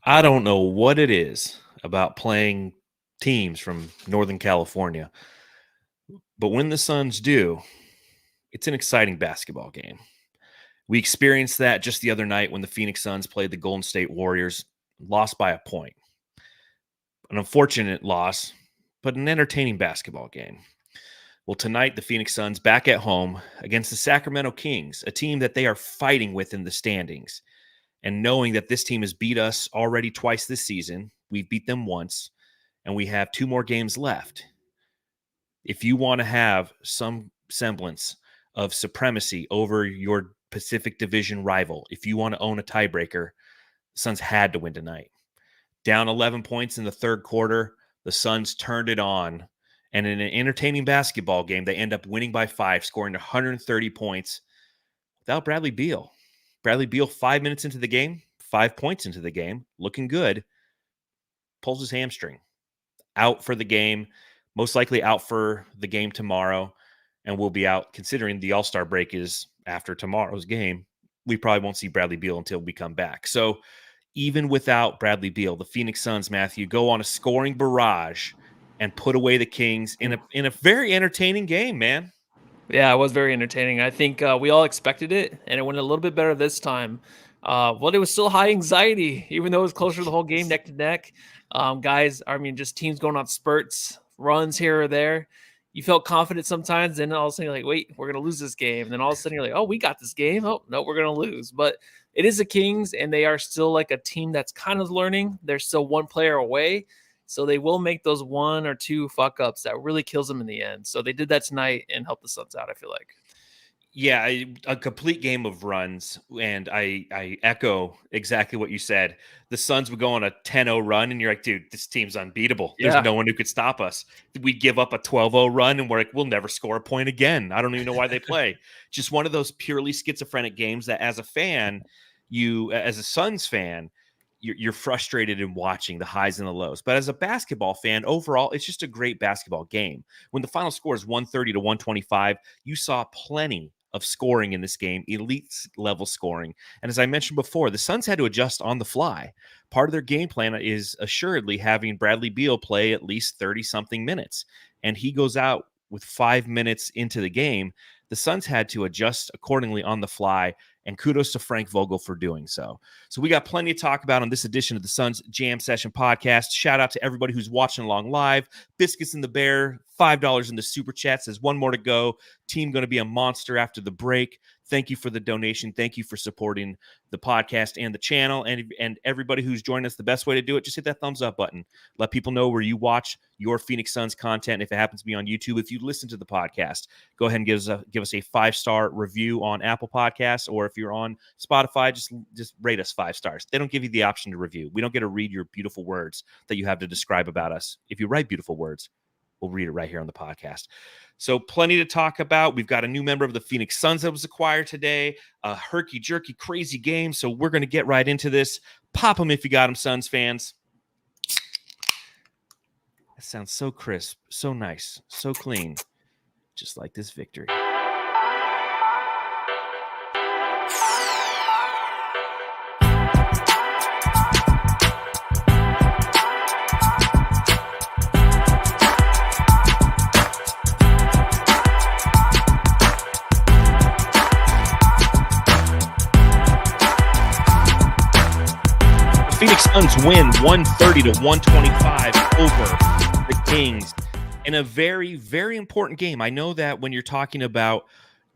I don't know what it is about playing teams from Northern California, but when the Suns do, it's an exciting basketball game. We experienced that just the other night when the Phoenix Suns played the Golden State Warriors, lost by a point. An unfortunate loss, but an entertaining basketball game. Well, tonight, the Phoenix Suns back at home against the Sacramento Kings, a team that they are fighting with in the standings. And knowing that this team has beat us already twice this season, we've beat them once, and we have 2 more games left. If you want to have some semblance of supremacy over your Pacific Division rival, if you want to own a tiebreaker, the Suns had to win tonight. Down 11 points in the third quarter, the Suns turned it on. And in an entertaining basketball game, they end up winning by 5, scoring 130 points without Bradley Beal. Bradley Beal, 5 minutes into the game, 5 points into the game, looking good, pulls his hamstring. Out for the game, most likely out for the game tomorrow, and will be out considering the All-Star break is after tomorrow's game. We probably won't see Bradley Beal until we come back. So even without Bradley Beal, the Phoenix Suns, Matthew, go on a scoring barrage and put away the Kings in a very entertaining game, man. Yeah, it was very entertaining. I think we all expected it, and it went a little bit better this time. It was still high anxiety, even though it was closer to the whole game, neck to neck. Guys, I mean, just teams going on spurts, runs here or there. You felt confident sometimes, then all of a sudden you're like, wait, we're going to lose this game. And then all of a sudden you're like, oh, we got this game. Oh, no, we're going to lose. But it is the Kings, and they are still like a team that's kind of learning. They're still one player away. So they will make those 1 or 2 fuck ups that really kills them in the end. So they did that tonight and helped the Suns out, I feel like. Yeah, a complete game of runs, and I echo exactly what you said. The Suns would go on a 10-0 run, and you're like, dude, this team's unbeatable. There's no one who could stop us. We'd give up a 12-0 run, and we're like, we'll never score a point again. I don't even know why they play. Just one of those purely schizophrenic games that as a fan, as a Suns fan, you're frustrated in watching the highs and the lows. But as a basketball fan, overall, it's just a great basketball game. When the final score is 130 to 125, you saw plenty of scoring in this game, elite level scoring. And as I mentioned before, the Suns had to adjust on the fly. Part of their game plan is assuredly having Bradley Beal play at least 30-something minutes. And he goes out with 5 minutes into the game. The Suns had to adjust accordingly on the fly, and kudos to Frank Vogel for doing so. So we got plenty to talk about on this edition of the Suns Jam Session podcast. Shout out to everybody who's watching along live. Biscuits and the Bear, $5 in the super chat, says 1 more to go. Team going to be a monster after the break. Thank you for the donation. Thank you for supporting the podcast and the channel. And everybody who's joined us, the best way to do it, just hit that thumbs up button. Let people know where you watch your Phoenix Suns content. If it happens to be on YouTube, if you listen to the podcast, go ahead and give us a 5-star review on Apple Podcasts, or if you're on Spotify, just rate us 5 stars. They don't give you the option to review. We don't get to read your beautiful words that you have to describe about us. If you write beautiful words, we'll read it right here on the podcast. So plenty to talk about. We've got a new member of the Phoenix Suns that was acquired today. A herky-jerky, crazy game. So we're going to get right into this. Pop them if you got them, Suns fans. That sounds so crisp, so nice, so clean. Just like this victory. Phoenix Suns win 130 to 125 over the Kings in a very, very important game. I know that when you're talking about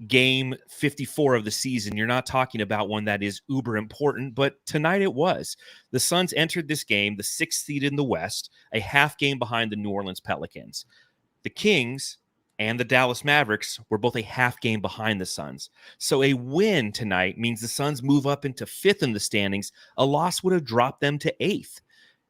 game 54 of the season, you're not talking about one that is uber important, but tonight it was. The Suns entered this game, the 6th seed in the West, a half game behind the New Orleans Pelicans. The Kings and the Dallas Mavericks were both a half game behind the Suns. So a win tonight means the Suns move up into 5th in the standings. A loss would have dropped them to 8th.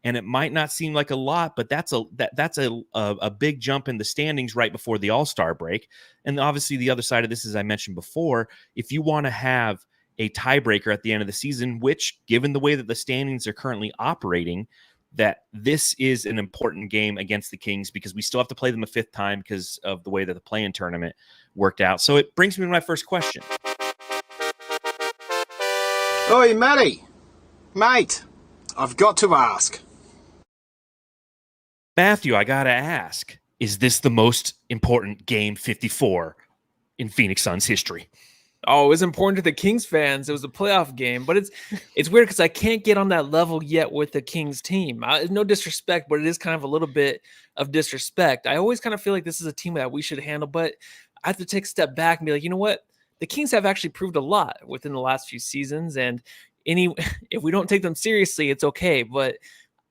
And it might not seem like a lot, but that's a big jump in the standings right before the All-Star break. And obviously the other side of this, as I mentioned before, if you want to have a tiebreaker at the end of the season, which given the way that the standings are currently operating, that this is an important game against the Kings because we still have to play them a 5th time because of the way that the play-in tournament worked out. So it brings me to my first question. Oi, Matty. Mate. I've got to ask. Matthew, I got to ask, is this the most important game 54 in Phoenix Suns history? Oh, it was important to the Kings fans. It was a playoff game, but it's weird because I can't get on that level yet with the Kings team. No disrespect, but it is kind of a little bit of disrespect. I always kind of feel like this is a team that we should handle, but I have to take a step back and be like, you know what? The Kings have actually proved a lot within the last few seasons, and if we don't take them seriously, it's okay. But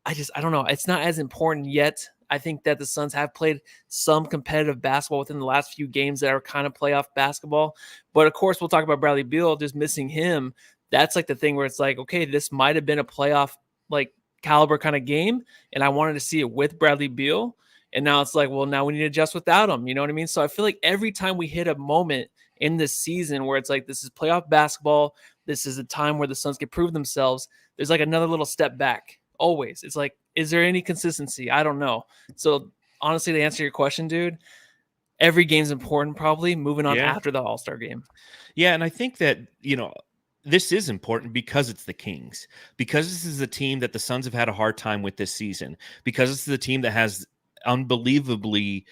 I don't know. It's not as important yet. I think that the Suns have played some competitive basketball within the last few games that are kind of playoff basketball. But of course, we'll talk about Bradley Beal, just missing him. That's like the thing where it's like, okay, this might have been a playoff like caliber kind of game. And I wanted to see it with Bradley Beal. And now it's like, well, now we need to adjust without him. You know what I mean? So I feel like every time we hit a moment in this season where it's like, this is playoff basketball, this is a time where the Suns can prove themselves, there's like another little step back. Always. It's like, is there any consistency? I don't know. So honestly, to answer your question, dude, every game's important, probably moving on after the All-Star game. Yeah. And I think that, this is important because it's the Kings, because this is a team that the Suns have had a hard time with this season, because this is a team that has unbelievably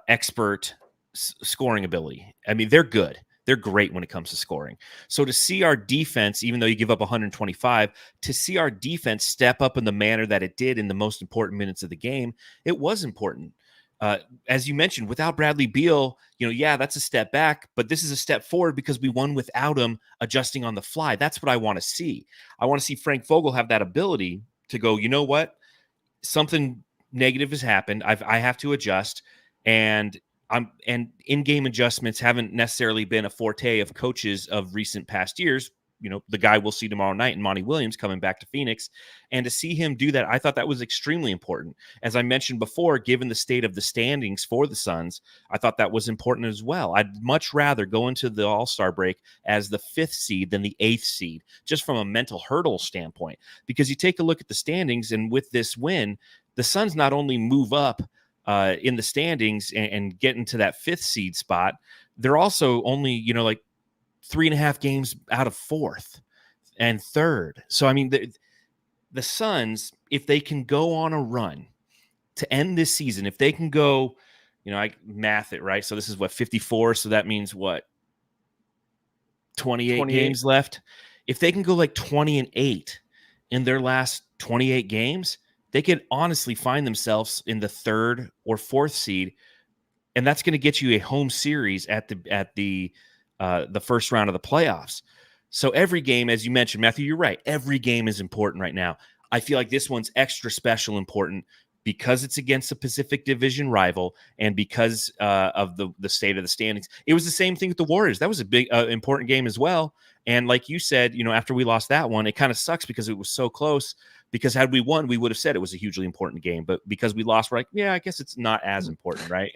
expert scoring ability. I mean, they're good. They're great when it comes to scoring. So to see our defense, even though you give up 125, to see our defense step up in the manner that it did in the most important minutes of the game, it was important. As you mentioned, without Bradley Beal, that's a step back, but this is a step forward because we won without him adjusting on the fly. That's what I want to see. I want to see Frank Vogel have that ability to go, you know what? Something negative has happened. I have to adjust. And in-game adjustments haven't necessarily been a forte of coaches of recent past years. The guy we'll see tomorrow night, and Monty Williams coming back to Phoenix, and to see him do that, I thought that was extremely important. As I mentioned before, given the state of the standings for the Suns, I thought that was important as well. I'd much rather go into the All-Star break as the 5th seed than the 8th seed, just from a mental hurdle standpoint, because you take a look at the standings, and with this win, the Suns not only move up in the standings and get into that 5th seed spot, they're also only, like 3.5 games out of 4th and 3rd. So, I mean, the Suns, if they can go on a run to end this season, if they can go, I math it, right? So this is 54. So that means 28 games left. If they can go like 20-8 in their last 28 games, they could honestly find themselves in the 3rd or 4th seed, and that's going to get you a home series at the first round of the playoffs. So every game, as you mentioned, Matthew, you're right. Every game is important right now. I feel like this one's extra special important because it's against a Pacific Division rival and because of the state of the standings. It was the same thing with the Warriors. That was a big important game as well. And like you said, after we lost that one, it kind of sucks because it was so close. Because had we won, we would have said it was a hugely important game. But because we lost, we're like, yeah, I guess it's not as important, right?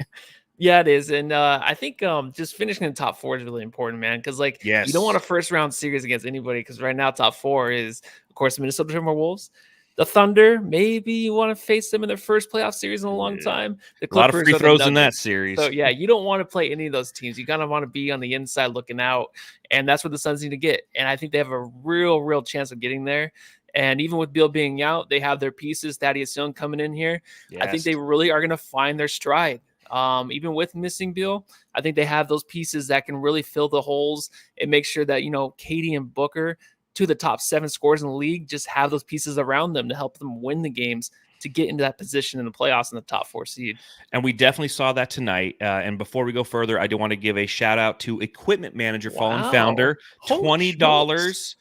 Yeah, it is. And I think just finishing in the top 4 is really important, man. Because you don't want a first round series against anybody. Because right now, top 4 is, of course, the Minnesota Timberwolves, the Thunder. Maybe you want to face them in their first playoff series in a long time. The Clippers, a lot of free throws in that series. So yeah, you don't want to play any of those teams. You kind of want to be on the inside looking out, and that's what the Suns need to get. And I think they have a real chance of getting there. And even with Beal being out, they have their pieces. Thaddeus Young coming in here. Yes. I think they really are going to find their stride. Even with missing Beal, I think they have those pieces that can really fill the holes and make sure that, Katie and Booker, 2 of the top 7 scorers in the league, just have those pieces around them to help them win the games to get into that position in the playoffs in the top 4 seed. And we definitely saw that tonight. And before we go further, I do want to give a shout out to Equipment Manager, Fallen Founder, $20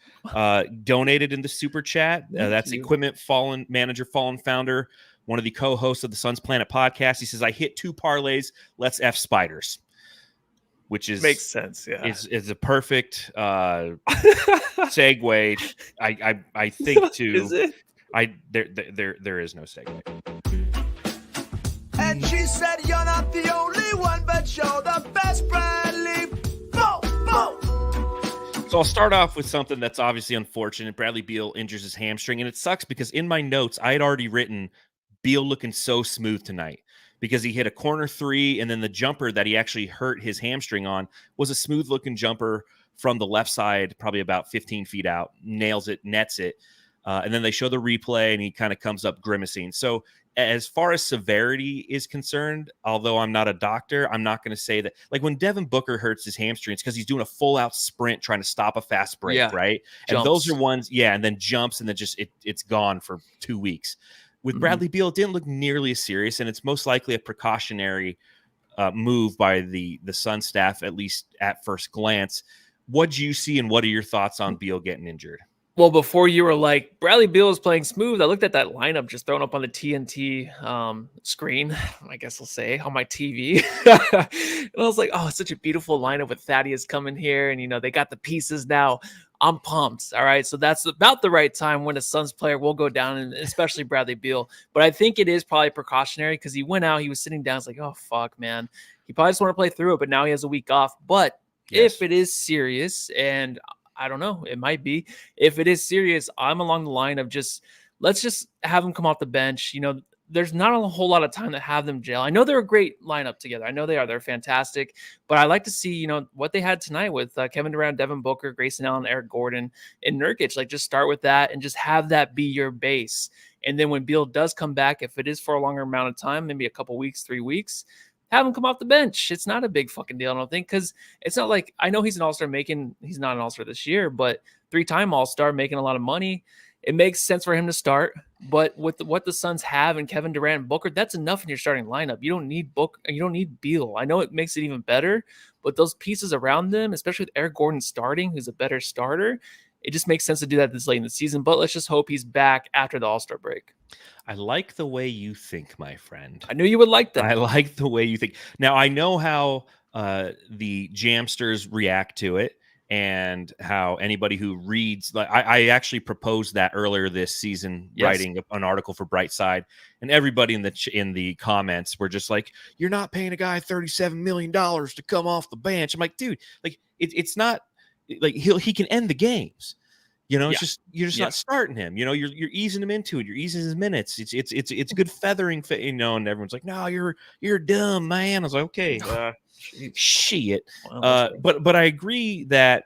donated in the super chat. That's Equipment Manager, Fallen Founder, one of the co-hosts of the Suns Planet podcast. He says, I hit 2 parlays. Let's F Spiders. Which makes sense. Yeah. Is a perfect segue. I think to is it? There is no segue. And she said, you're not the only one, but you're the best, Bradley. Bo. So I'll start off with something that's obviously unfortunate. Bradley Beal injures his hamstring, and it sucks because in my notes, I had already written Beal looking so smooth tonight because he hit a corner 3, and then the jumper that he actually hurt his hamstring on was a smooth-looking jumper from the left side, probably about 15 feet out, nails it, nets it. And then they show the replay, and he kind of comes up grimacing. So as far as severity is concerned, although I'm not a doctor, I'm not going to say that. Like when Devin Booker hurts his hamstrings because he's doing a full-out sprint trying to stop a fast break, right? And those are ones, and then jumps, and then just it's gone for 2 weeks. With Bradley Beal, it didn't look nearly as serious, and it's most likely a precautionary move by the Sun staff, at least at first glance. What do you see, and what are your thoughts on Beal getting injured? Well, before you were like, Bradley Beal is playing smooth, I looked at that lineup just thrown up on the TNT screen, I guess I'll say, on my TV. And I was like, oh, it's such a beautiful lineup with Thaddeus coming here. And, they got the pieces now. I'm pumped. All right. So that's about the right time when a Suns player will go down, and especially Bradley Beal. But I think it is probably precautionary because he went out, he was sitting down. It's like, oh, fuck, man. He probably just want to play through it, but now he has a week off. But if it is serious, and I don't know, it might be. If it is serious, I'm along the line of let's just have him come off the bench. There's not a whole lot of time to have them jail. I know they're a great lineup together. I know they are. They're fantastic. But I like to see, what they had tonight with Kevin Durant, Devin Booker, Grayson Allen, Eric Gordon, and Nurkic. Like, just start with that and just have that be your base. And then when Beal does come back, if it is for a longer amount of time, maybe a couple weeks, 3 weeks, have him come off the bench. It's not a big fucking deal, I don't think, because it's not like, I know he's an all-star he's not an all-star this year, but 3-time all-star making a lot of money. It makes sense for him to start. But with what the Suns have and Kevin Durant and Booker, that's enough in your starting lineup. You don't need Booker, you don't need Beal. I know it makes it even better, but those pieces around them, especially with Eric Gordon starting, who's a better starter, it just makes sense to do that this late in the season. But let's just hope he's back after the All-Star break. I like the way you think, my friend. I knew you would like that. I like the way you think. Now, I know how the Jamsters react to it, and how anybody who reads, like I actually proposed that earlier this season, writing an article for Brightside, and everybody in the comments were just like, "You're not paying a guy $37 million to come off the bench." I'm like, dude, like it's not like he can end the games. It's just you're just not starting him. You're easing him into it. You're easing his minutes. It's good feathering, and everyone's like, "No, you're dumb, man." I was like, okay, shit. But I agree that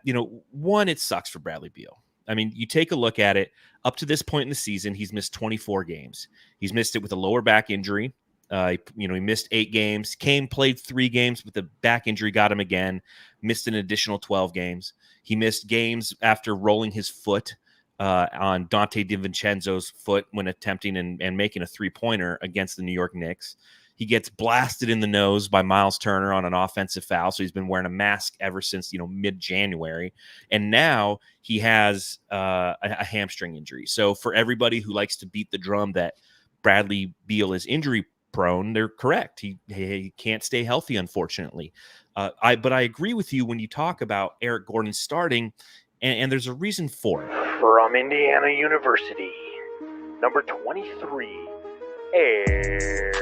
one, it sucks for Bradley Beal. I mean, you take a look at it. Up to this point in the season, he's missed 24 games. He's missed it with a lower back injury. He missed 8 games. Played 3 games, but the back injury got him again. Missed an additional 12 games. He missed games after rolling his foot on Dante DiVincenzo's foot when attempting and making a 3-pointer against the New York Knicks. He gets blasted in the nose by Miles Turner on an offensive foul, so he's been wearing a mask ever since mid-January. And now he has a hamstring injury. So for everybody who likes to beat the drum that Bradley Beal is injury prone, they're correct. He can't stay healthy, unfortunately. But I agree with you when you talk about Eric Gordon starting, and there's a reason for it. From Indiana University, number 23, Eric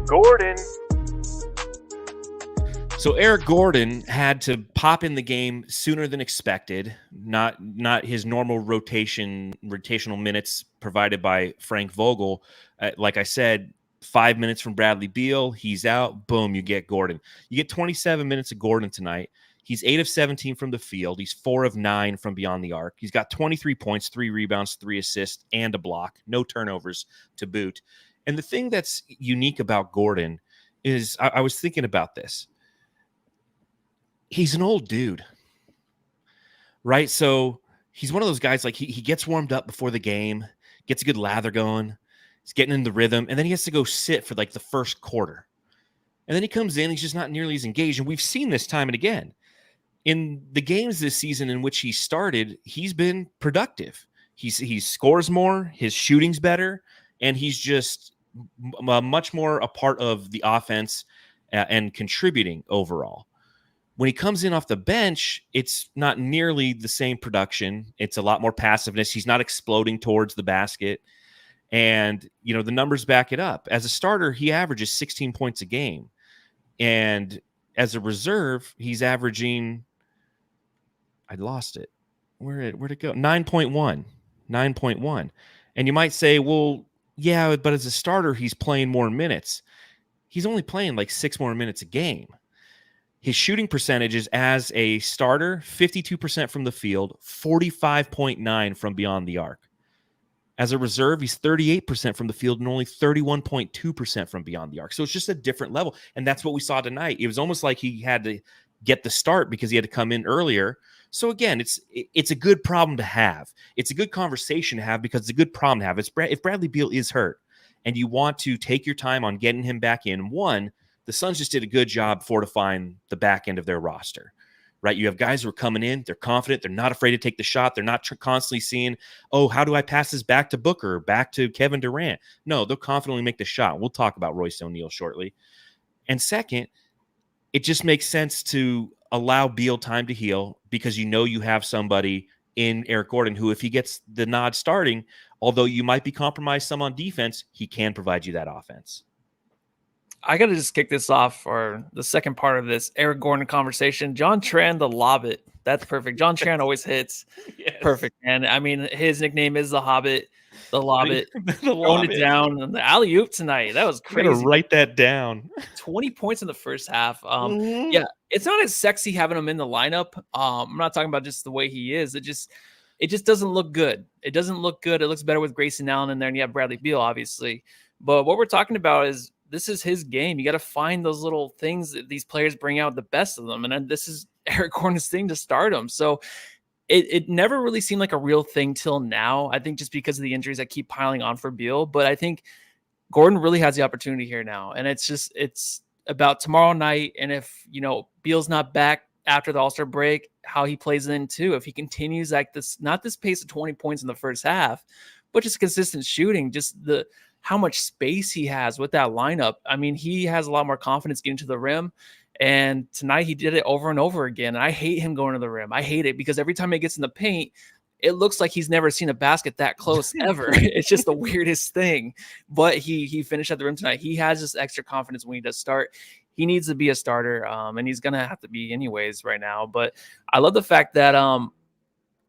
Gordon. So Eric Gordon had to pop in the game sooner than expected. Not his normal rotational minutes provided by Frank Vogel. Like I said, 5 minutes from Bradley Beal, he's out. Boom, you get Gordon. You get 27 minutes of Gordon tonight. He's 8 of 17 from the field. He's 4 of 9 from beyond the arc. He's got 23 points, 3 rebounds, 3 assists, and a block. No turnovers to boot. And the thing that's unique about Gordon is, I was thinking about this. He's an old dude, right? So he's one of those guys, like he gets warmed up before the game, gets a good lather going. He's getting in the rhythm, and then he has to go sit for like the first quarter. And then he comes in, he's just not nearly as engaged. And we've seen this time and again. In the games this season in which he started, he's been productive. He scores more, his shooting's better, and he's just much more a part of the offense and contributing overall. When he comes in off the bench, it's not nearly the same production. It's a lot more passiveness. He's not exploding towards the basket. And, the numbers back it up. As a starter, he averages 16 points a game. And as a reserve, he's averaging, I lost it. Where'd it go? 9.1. And you might say, well, yeah, but as a starter, he's playing more minutes. He's only playing like 6 more minutes a game. His shooting percentages as a starter, 52% from the field, 45.9 from beyond the arc. As a reserve, he's 38% from the field and only 31.2% from beyond the arc. So it's just a different level. And that's what we saw tonight. It was almost like he had to get the start because he had to come in earlier. So again, it's a good problem to have. It's a good conversation to have because it's a good problem to have. If Bradley Beal is hurt and you want to take your time on getting him back in, one, the Suns just did a good job fortifying the back end of their roster. Right? You have guys who are coming in, they're confident, they're not afraid to take the shot, they're not constantly seeing, oh, how do I pass this back to Booker, back to Kevin Durant? No, they'll confidently make the shot. We'll talk about Royce O'Neal shortly. And second, it just makes sense to allow Beal time to heal because you have somebody in Eric Gordon who, if he gets the nod starting, although you might be compromised some on defense, he can provide you that offense. I got to just kick this off for the second part of this Eric Gordon conversation. John Tran, the lob it. That's perfect. John Tran always hits. Yes. Perfect. And I mean, his nickname is the Hobbit, the lob it, throwing it down, and the alley oop tonight. That was crazy. I'm gonna write that down. 20 points in the first half. Yeah, it's not as sexy having him in the lineup. I'm not talking about just the way he is. It just doesn't look good. It doesn't look good. It looks better with Grayson Allen in there, and you have Bradley Beal, obviously. But what we're talking about is, this is his game. You got to find those little things that these players bring out the best of them. And then this is Eric Gordon's thing to start him. So it never really seemed like a real thing till now. I think just because of the injuries that keep piling on for Beal. But I think Gordon really has the opportunity here now. And it's about tomorrow night. And if, Beal's not back after the All-Star break, how he plays in too. If he continues like this, not this pace of 20 points in the first half, but just consistent shooting, just how much space he has with that lineup. I mean, he has a lot more confidence getting to the rim. And tonight he did it over and over again. And I hate him going to the rim. I hate it because every time he gets in the paint, it looks like he's never seen a basket that close ever. It's just the weirdest thing. But he finished at the rim tonight. He has this extra confidence when he does start. He needs to be a starter, and he's going to have to be anyways right now. But I love the fact that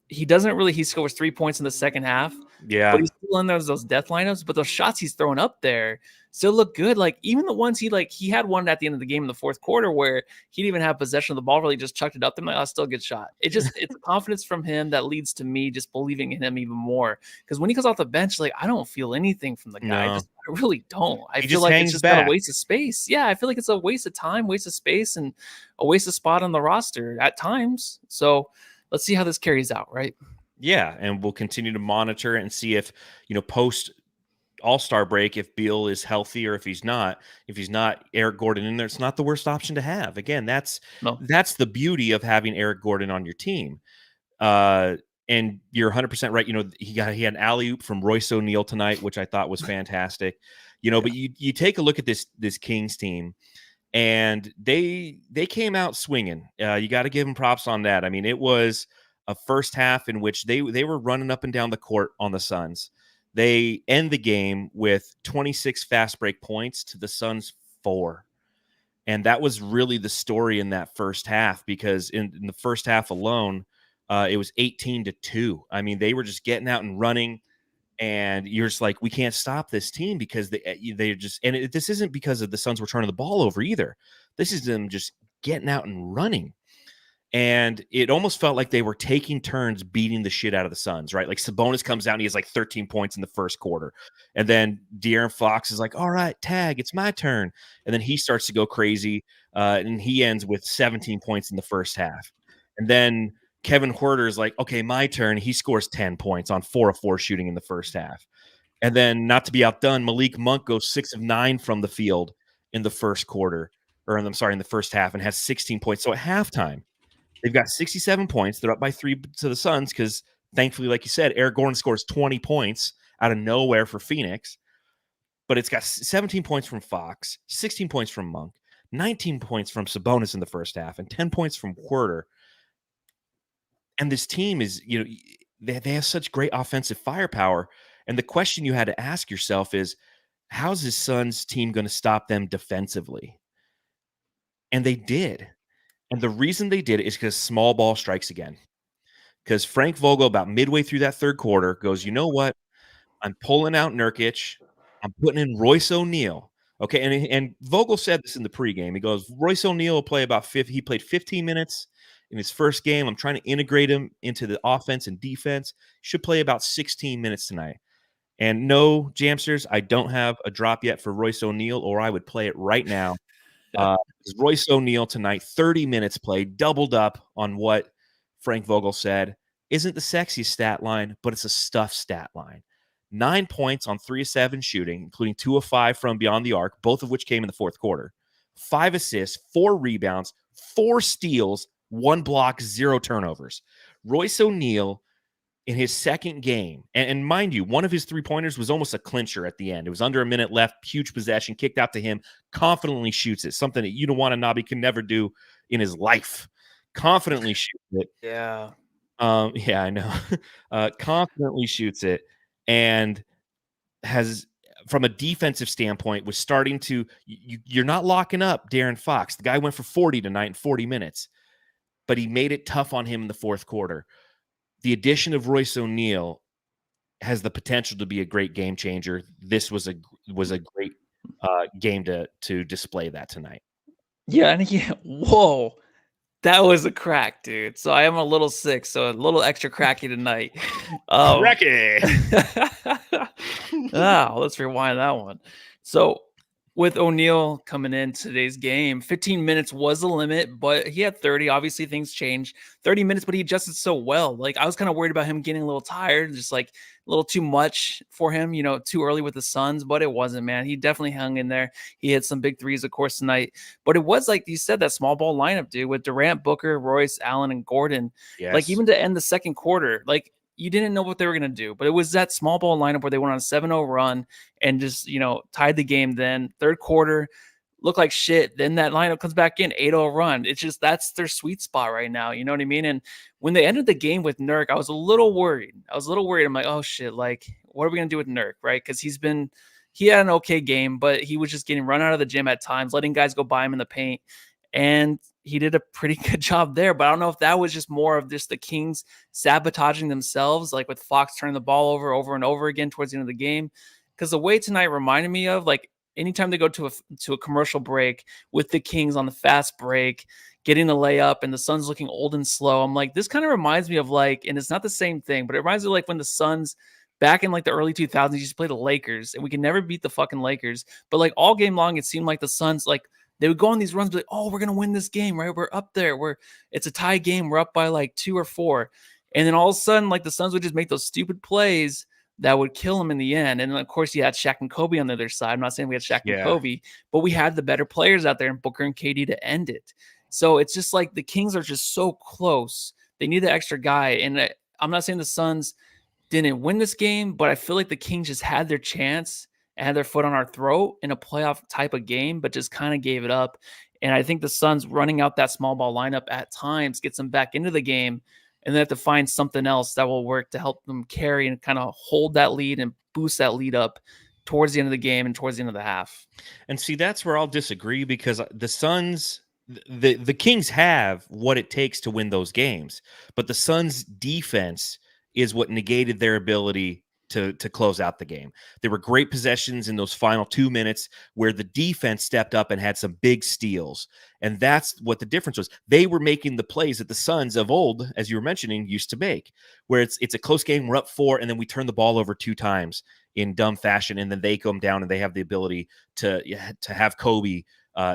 he scores 3 points in the second half. Yeah. But he's still in those death lineups. But those shots he's throwing up there still look good. Like even the ones he had one at the end of the game in the fourth quarter where he didn't even have possession of the ball, really just chucked it up. I'm like, oh, still a good shot. It's confidence from him that leads to me just believing in him even more. Because when he comes off the bench, like I don't feel anything from the guy. No. I really don't. I he feel like it's just back. a waste of space. Yeah, I feel like it's a waste of time, waste of space, and a waste of spot on the roster at times. So let's see how this carries out, right? Yeah, and we'll continue to monitor it and see if, post All-Star break, if Beal is healthy or if he's not. If he's not, Eric Gordon in there, it's not the worst option to have. Again, that's the beauty of having Eric Gordon on your team. And you're 100% right. He had an alley-oop from Royce O'Neal tonight, which I thought was fantastic. But you take a look at this Kings team, and they came out swinging. You got to give them props on that. I mean, it was a first half in which they were running up and down the court on the Suns. They end the game with 26 fast break points to the Suns 4. And that was really the story in that first half, because in the first half alone, it was 18-2. I mean, they were just getting out and running, and you're just like, we can't stop this team because they just, and this isn't because of the Suns were turning the ball over either. This is them just getting out and running. And it almost felt like they were taking turns beating the shit out of the Suns, right? Like Sabonis comes out and he has like 13 points in the first quarter. And then De'Aaron Fox is like, all right, tag, it's my turn. And then he starts to go crazy, and he ends with 17 points in the first half. And then Kevin Huerter is like, okay, my turn. He scores 10 points on 4 of 4 shooting in the first half. And then, not to be outdone, Malik Monk goes 6 of 9 from the field in the first quarter, in the first half, and has 16 points. So at halftime, they've got 67 points. They're up by 3 to the Suns because, thankfully, like you said, Eric Gordon scores 20 points out of nowhere for Phoenix. But it's got 17 points from Fox, 16 points from Monk, 19 points from Sabonis in the first half, and 10 points from Huerter. And this team is, they have such great offensive firepower. And the question you had to ask yourself is, how's this Suns team going to stop them defensively? And they did. And the reason they did it is because small ball strikes again. Because Frank Vogel, about midway through that third quarter, goes, you know what? I'm pulling out Nurkic. I'm putting in Royce O'Neal. Okay, and Vogel said this in the pregame. He goes, Royce O'Neal will play he played 15 minutes in his first game. I'm trying to integrate him into the offense and defense. Should play about 16 minutes tonight. And no, Jamsters, I don't have a drop yet for Royce O'Neal, or I would play it right now. Royce O'Neal tonight, 30 minutes played, doubled up on what Frank Vogel said. Isn't the sexiest stat line, but it's a stuff stat line. 9 points on 3 of 7 shooting, including 2 of 5 from beyond the arc, both of which came in the fourth quarter. 5 assists, 4 rebounds, 4 steals, 1 block, 0 turnovers. Royce O'Neal in his second game, and mind you, one of his 3-pointers was almost a clincher at the end. It was under a minute left, huge possession, kicked out to him, confidently shoots it, something that Yuta Watanabe can never do in his life. Confidently shoots it. Yeah. Yeah, I know. Confidently shoots it, and has, from a defensive standpoint, was starting to, you're not locking up De'Aaron Fox. The guy went for 40 tonight in 40 minutes, but he made it tough on him in the fourth quarter. The addition of Royce O'Neal has the potential to be a great game changer. This was a great game to display that tonight. Yeah, and whoa, that was a crack, dude. So I am a little sick, so a little extra cracky tonight. Cracky. Let's rewind that one. So with O'Neal coming in today's game, 15 minutes was the limit, but he had 30. Obviously, things changed. 30 minutes, but he adjusted so well. Like, I was kind of worried about him getting a little tired, just like a little too much for him, too early with the Suns, but it wasn't, man. He definitely hung in there. He hit some big threes, of course, tonight. But it was, like you said, that small ball lineup, dude, with Durant, Booker, Royce, Allen, and Gordon. Yes. Like, even to end the second quarter, like, you didn't know what they were going to do, but it was that small ball lineup where they went on a 7-0 run and just, tied the game. Then third quarter looked like shit. Then that lineup comes back in 8-0 run. It's just, that's their sweet spot right now. You know what I mean? And when they ended the game with Nurk, I was a little worried. I'm like, oh shit, like, what are we going to do with Nurk? Right. Cause he had an okay game, but he was just getting run out of the gym at times, letting guys go by him in the paint. And he did a pretty good job there, but I don't know if that was just more of just the Kings sabotaging themselves, like with Fox turning the ball over and over again towards the end of the game. Because the way tonight reminded me of, like, anytime they go to a commercial break with the Kings on the fast break, getting a layup and the Suns looking old and slow, I'm like, this kind of reminds me of, like, and it's not the same thing, but it reminds me of like when the Suns back in like the early 2000s used to play the Lakers, and we could never beat the fucking Lakers, but like all game long it seemed like the Suns, like, they would go on these runs, like, oh, we're going to win this game, right? We're up there. It's a tie game. We're up by like 2 or 4. And then all of a sudden, like, the Suns would just make those stupid plays that would kill them in the end. And then, of course, you had Shaq and Kobe on the other side. I'm not saying we had Shaq and Kobe, but we had the better players out there in Booker and KD to end it. So it's just like the Kings are just so close. They need the extra guy. And I'm not saying the Suns didn't win this game, but I feel like the Kings just had their chance, had their foot on our throat in a playoff type of game, but just kind of gave it up. And I think the Suns running out that small ball lineup at times gets them back into the game, and they have to find something else that will work to help them carry and kind of hold that lead and boost that lead up towards the end of the game and towards the end of the half. And see, that's where I'll disagree, because the Suns, the Kings have what it takes to win those games, but the Suns' defense is what negated their ability to close out the game. There were great possessions in those final 2 minutes where the defense stepped up and had some big steals. And that's what the difference was. They were making the plays that the Suns of old, as you were mentioning, used to make, where it's a close game, we're up 4, and then we turn the ball over 2 times in dumb fashion, and then they come down and they have the ability to have Kobe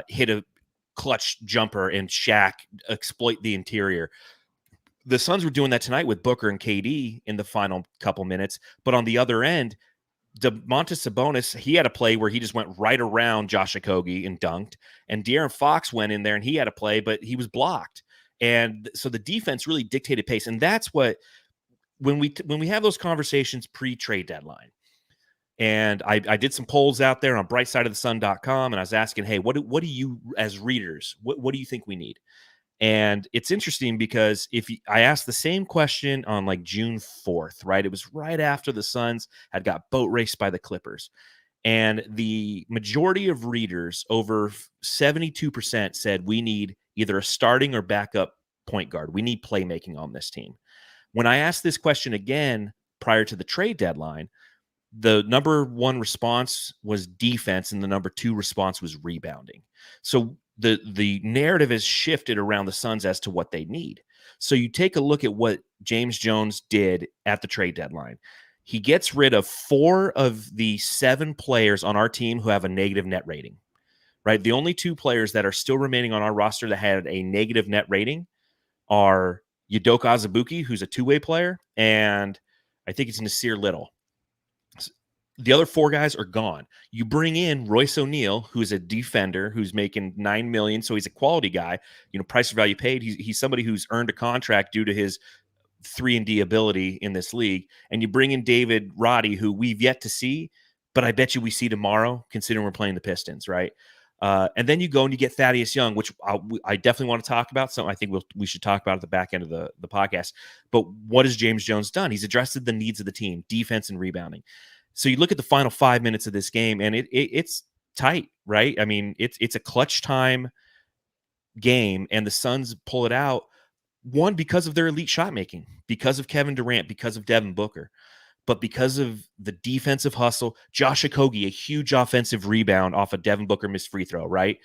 hit a clutch jumper and Shaq exploit the interior. The Suns were doing that tonight with Booker and KD in the final couple minutes. But on the other end, Domantas Sabonis, he had a play where he just went right around Josh Okogie and dunked. And De'Aaron Fox went in there and he had a play, but he was blocked. And so the defense really dictated pace. And that's what, when we have those conversations pre-trade deadline, and I did some polls out there on brightsideofthesun.com, and I was asking, hey, what do you, as readers, what do you think we need? And it's interesting because I asked the same question on like June 4th, right? It was right after the Suns had got boat raced by the Clippers. And the majority of readers, over 72%, said we need either a starting or backup point guard. We need playmaking on this team. When I asked this question again prior to the trade deadline, the number 1 response was defense, and the number 2 response was rebounding. So the narrative has shifted around the Suns as to what they need. So you take a look at what James Jones did at the trade deadline. he gets rid of 4 of the 7 players on our team who have a negative net rating, right? The only 2 players that are still remaining on our roster that had a negative net rating are Udoka Azubuike, who's a two-way player, and I think it's Nasir Little. The other 4 guys are gone. You bring in Royce O'Neale, who's a defender, who's making $9 million, so he's a quality guy. Price for value paid. He's somebody who's earned a contract due to his 3-and-D ability in this league. And you bring in David Roddy, who we've yet to see, but I bet you we see tomorrow, considering we're playing the Pistons, right? And then you go and you get Thaddeus Young, which I definitely want to talk about. So I think we should talk about at the back end of the podcast. But what has James Jones done? He's addressed the needs of the team, defense and rebounding. So you look at the final 5 minutes of this game, and it's tight, right? I mean, it's a clutch time game, and the Suns pull it out. One, because of their elite shot making, because of Kevin Durant, because of Devin Booker, but because of the defensive hustle. Josh Okogie, a huge offensive rebound off a Devin Booker missed free throw, right?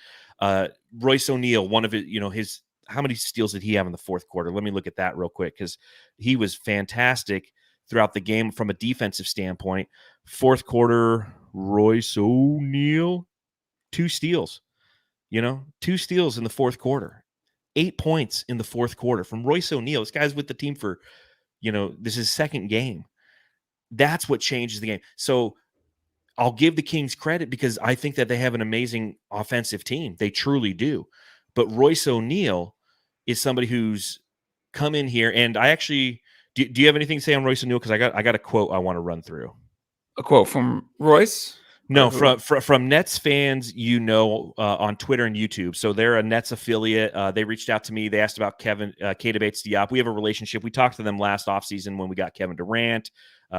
Royce O'Neale, one of his how many steals did he have in the fourth quarter? Let me look at that real quick, because he was fantastic throughout the game from a defensive standpoint. Fourth quarter, Royce O'Neale, 2 steals. 2 steals in the fourth quarter. 8 points in the fourth quarter from Royce O'Neale. This guy's with the team for, this is his second game. That's what changes the game. So I'll give the Kings credit because I think that they have an amazing offensive team. They truly do. But Royce O'Neale is somebody who's come in here, and I actually do you have anything to say on Royce O'Neale? Because I got a quote I want to run through. A quote from Royce? No, from Nets fans, on Twitter and YouTube. So they're a Nets affiliate. They reached out to me. They asked about Keita Bates-Diop. We have a relationship. We talked to them last offseason when we got Kevin Durant.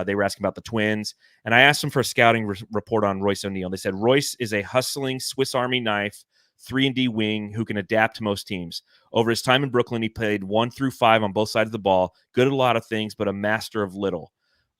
They were asking about the Twins. And I asked them for a scouting report on Royce O'Neale. They said, Royce is a hustling Swiss Army knife, 3-and-D wing who can adapt to most teams. Over his time in Brooklyn, he played 1 through 5 on both sides of the ball. Good at a lot of things, but a master of little.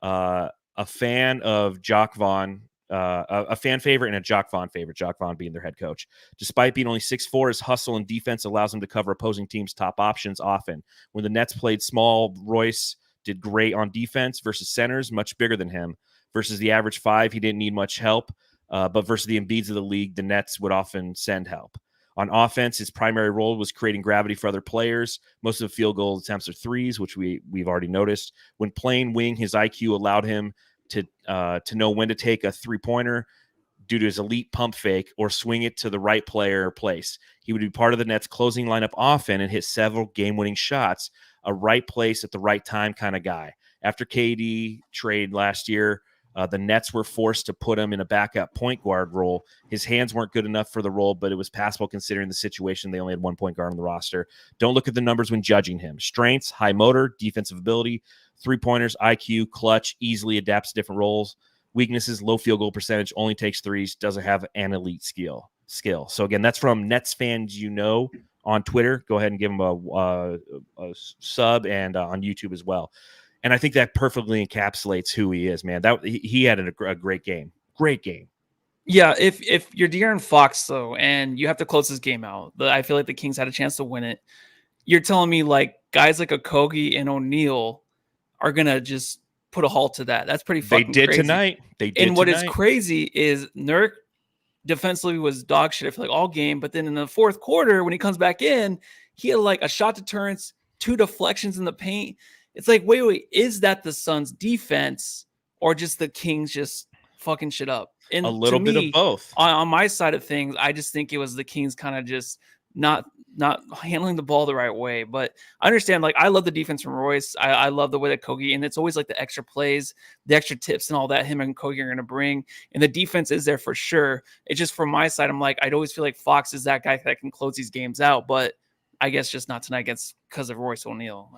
A fan of Jock Vaughn. A fan favorite and a Jock Vaughn favorite, Jock Vaughn being their head coach. Despite being only 6'4", his hustle and defense allows him to cover opposing teams' top options often. When the Nets played small, Royce did great on defense versus centers, much bigger than him. Versus the average 5, he didn't need much help. But versus the Embiids of the league, the Nets would often send help. On offense, his primary role was creating gravity for other players. Most of the field goal attempts are threes, which we've already noticed. When playing wing, his IQ allowed him to know when to take a three-pointer due to his elite pump fake or swing it to the right player or place. He would be part of the Nets' closing lineup often and hit several game-winning shots, a right place at the right time kind of guy. After KD trade last year, the Nets were forced to put him in a backup point guard role. His hands weren't good enough for the role, but it was passable considering the situation. They only had 1 point guard on the roster. Don't look at the numbers when judging him. Strengths, high motor, defensive ability, three-pointers, IQ, clutch, easily adapts to different roles. Weaknesses, low field goal percentage, only takes threes, doesn't have an elite skill. So, again, that's from Nets fans on Twitter. Go ahead and give him a sub and on YouTube as well. And I think that perfectly encapsulates who he is, man. He had a great game. Great game. Yeah, if you're De'Aaron Fox, though, and you have to close this game out, I feel like the Kings had a chance to win it. You're telling me, like, guys like Okogie and O'Neal are going to just put a halt to that. That's pretty fucking crazy. They did And what is crazy is Nurk defensively was dog shit, I feel like, all game. But then in the fourth quarter, when he comes back in, he had, like, a shot deterrence, 2 deflections in the paint. It's like, wait, is that the Suns' defense or just the Kings just fucking shit up? And a little bit of both. On my side of things, I just think it was the Kings kind of just not handling the ball the right way. But I understand, like, I love the defense from Royce. I love the way that Kogi, and it's always like the extra plays, the extra tips and all that him and Kogi are going to bring. And the defense is there for sure. It's just from my side, I'm like, I'd always feel like Fox is that guy that can close these games out. But I guess just not tonight because of Royce O'Neale.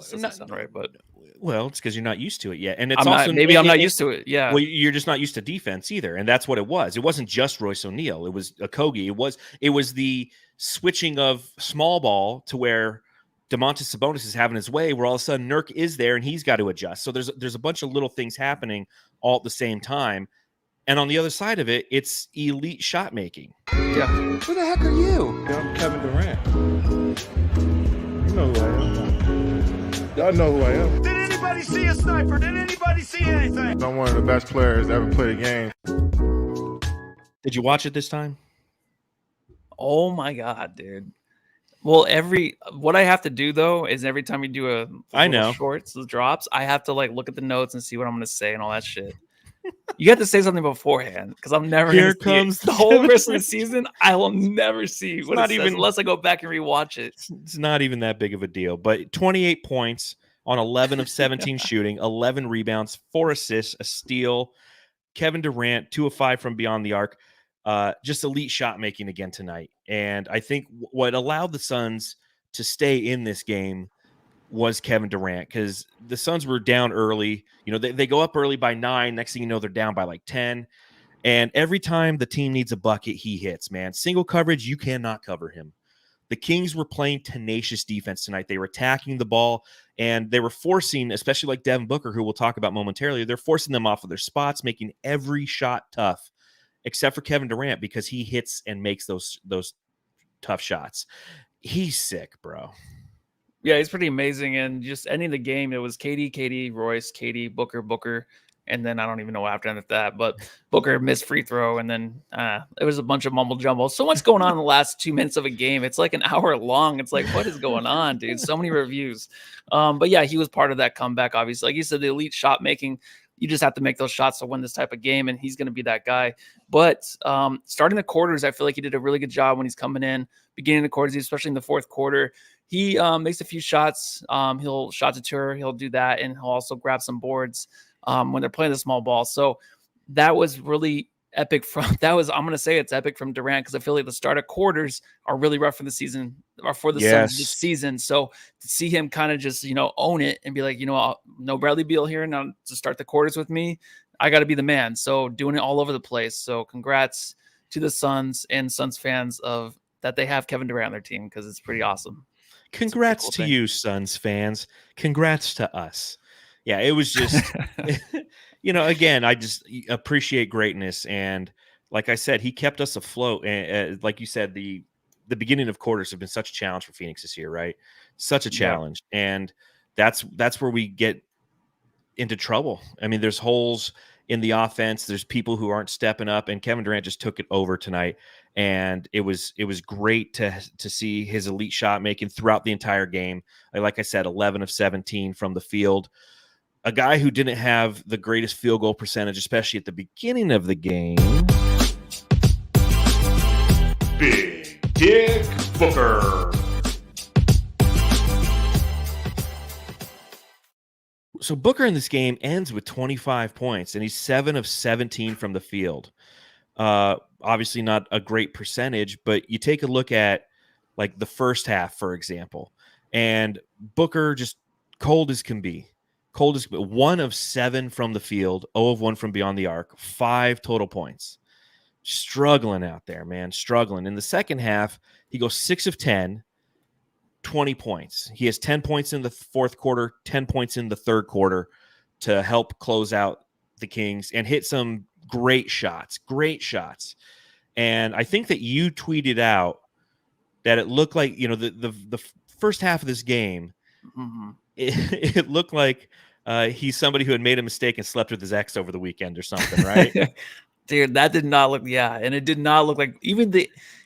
Sound right, but it's because you're not used to it yet, and it's I'm not used to it. Yeah, well, you're just not used to defense either, and that's what it was. It wasn't just Royce O'Neale; it was Okogie. It was the switching of small ball to where Domantas Sabonis is having his way, where all of a sudden Nurk is there and he's got to adjust. So there's a bunch of little things happening all at the same time, and on the other side of it, it's elite shot making. Yeah, who the heck are you? I'm Kevin Durant. You know who I am. Y'all know who I am. Did anybody anybody see a sniper? Did anybody see anything? I'm one of the best players to ever play the game. Did you watch it this time? Oh my God, dude. Well, what I have to do though is every time you do a shorts, the drops, I have to like look at the notes and see what I'm going to say and all that shit. You have to say something beforehand because I'm never Here gonna comes the whole rest of the season. I will never see what not it says even unless I go back and rewatch it. It's not even that big of a deal. But 28 points on 11 of 17 shooting, 11 rebounds, 4 assists, a steal. Kevin Durant, 2 of 5 from beyond the arc. Just elite shot making again tonight. And I think what allowed the Suns to stay in this game was Kevin Durant, because the Suns were down early. You know, they go up early by 9. Next thing you know, they're down by like 10. And every time the team needs a bucket, he hits, man. Single coverage, you cannot cover him. The Kings were playing tenacious defense tonight. They were attacking the ball, and they were forcing, especially like Devin Booker, who we'll talk about momentarily, they're forcing them off of their spots, making every shot tough, except for Kevin Durant, because he hits and makes those tough shots. He's sick, bro. Yeah, he's pretty amazing. And just ending the game, it was KD, Royce, KD, Booker. And then I don't even know what happened after that. But Booker missed free throw. And then it was a bunch of mumble jumble. So much going on in the last 2 minutes of a game. It's like an hour long. It's like, what is going on, dude? So many reviews. But yeah, he was part of that comeback, obviously. Like you said, the elite shot making. You just have to make those shots to win this type of game. And he's going to be that guy. But starting the quarters, I feel like he did a really good job when he's coming in. Beginning the quarters, especially in the fourth quarter. He makes a few shots. He'll shot to tour. He'll do that. And he'll also grab some boards when they're playing the small ball. So that was really epic. I'm going to say it's epic from Durant, because I feel like the start of quarters are really rough for the season or for the Suns this season. So to see him kind of just, own it and be like, no Bradley Beal here now to start the quarters with me. I got to be the man. So doing it all over the place. So congrats to the Suns and Suns fans that they have Kevin Durant on their team, because it's pretty awesome. Congrats cool to thing. You, Suns fans. Congrats to us. Yeah, it was just, again, I just appreciate greatness. And like I said, he kept us afloat. And like you said, the beginning of quarters have been such a challenge for Phoenix this year, right? Such a challenge. Yeah. And that's where we get into trouble. I mean, there's holes in the offense. There's people who aren't stepping up, and Kevin Durant just took it over tonight. And it was great to see his elite shot making throughout the entire game. Like I said, 11 of 17 from the field. A guy who didn't have the greatest field goal percentage, especially at the beginning of the game. Big Dick Booker. So Booker in this game ends with 25 points, and he's 7 of 17 from the field. Obviously not a great percentage, but you take a look at like the first half, for example, and Booker just cold as can be. 1 of 7 from the field, 0 of 1 from beyond the arc, 5 total points. Struggling out there, man, struggling. In the second half, he goes 6 of 10, 20 points. He has 10 points in the fourth quarter, 10 points in the third quarter to help close out the Kings and hit some great shots. And I think that you tweeted out that it looked like, the first half of this game, it looked like he's somebody who had made a mistake and slept with his ex over the weekend or something, right? Dude, that did not look, and it did not look like he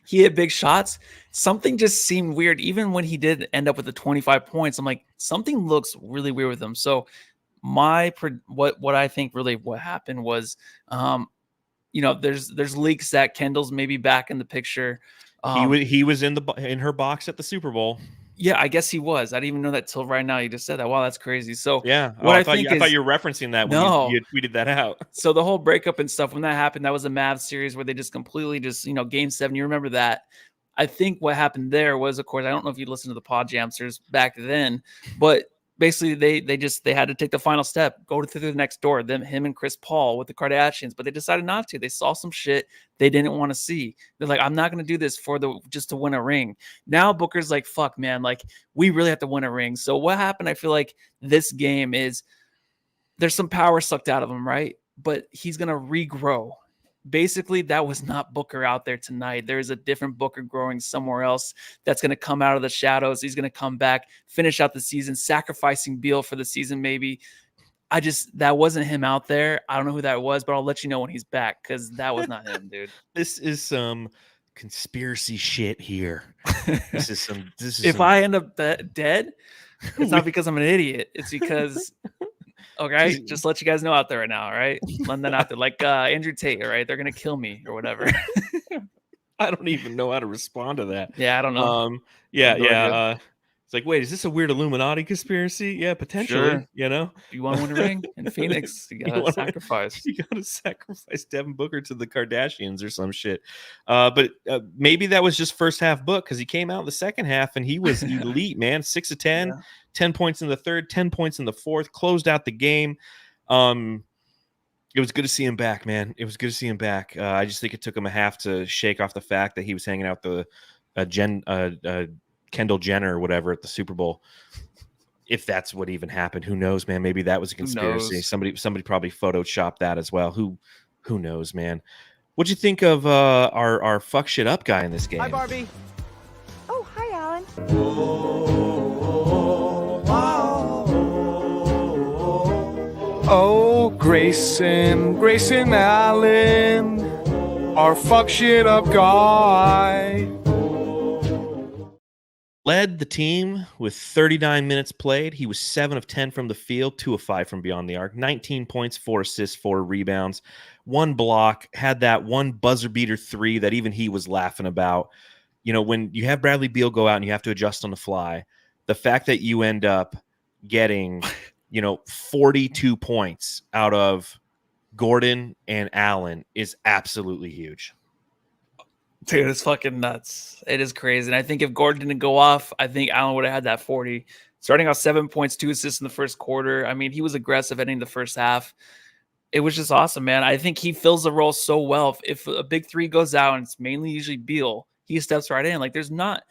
hit big shots. Something just seemed weird. Even when he did end up with the 25 points, I'm like, something looks really weird with him. So what I think really what happened was, there's leaks that Kendall's maybe back in the picture. He was in her box at the Super Bowl. Yeah, I guess he was. I didn't even know that till right now. You just said that. Wow, that's crazy. So yeah, I thought you were referencing that when you tweeted that out. So the whole breakup and stuff, when that happened, that was a Mavs series where they just completely Game 7. You remember that? I think what happened there was, of course, I don't know if you listened to the Pod Jamsters back then, but basically they had to take the final step, go through the next door, him and Chris Paul with the Kardashians, but they decided not to. They saw some shit they didn't want to see. They're like, I'm not going to do this just to win a ring. Now Booker's like, fuck, man, like we really have to win a ring. So what happened? I feel like this game is there's some power sucked out of him, right? But he's going to regrow. basically that was not Booker out there tonight. There is a different Booker growing somewhere else that's going to come out of the shadows. He's going to come back, finish out the season, sacrificing Beal for the season maybe. That wasn't him out there. I don't know who that was, but I'll let you know when he's back because that was not him, dude. This is some conspiracy shit here. If I end up dead, it's not because I'm an idiot. It's because, okay, just let you guys know out there right now, all right? Letting that out there. Like Andrew Tate, all right? They're going to kill me or whatever. I don't even know how to respond to that. Yeah, I don't know. Yeah. It's like, wait, is this a weird Illuminati conspiracy? Yeah, potentially. Sure. You know, if you want to win a ring in Phoenix, you gotta sacrifice. You gotta sacrifice Devin Booker to the Kardashians or some shit. But maybe that was just first half Book because he came out in the second half and he was elite, man. 6 of 10, 10 points in the third, 10 points in the fourth, closed out the game. It was good to see him back, man. It was good to see him back. I just think it took him a half to shake off the fact that he was hanging out the Kendall Jenner or whatever at the Super Bowl. If that's what even happened, who knows, man? Maybe that was a conspiracy. Somebody probably photoshopped that as well. Who knows, man? What'd you think of our fuck shit up guy in this game? Hi, Barbie. Oh, hi, Alan. Oh, Grayson Allen, our fuck shit up guy. Led the team with 39 minutes played. He was 7 of 10 from the field, 2 of 5 from beyond the arc, 19 points, 4 assists, 4 rebounds, 1 block, had that one buzzer beater 3 that even he was laughing about. You know, when you have Bradley Beal go out and you have to adjust on the fly, the fact that you end up getting, 42 points out of Gordon and Allen is absolutely huge. Dude, it's fucking nuts. It is crazy. And I think if Gordon didn't go off, I think Allen would have had that 40. Starting off 7 points, 2 assists in the first quarter. I mean, he was aggressive ending the first half. It was just awesome, man. I think he fills the role so well. If a big 3 goes out and it's mainly usually Beal, he steps right in. Like there's not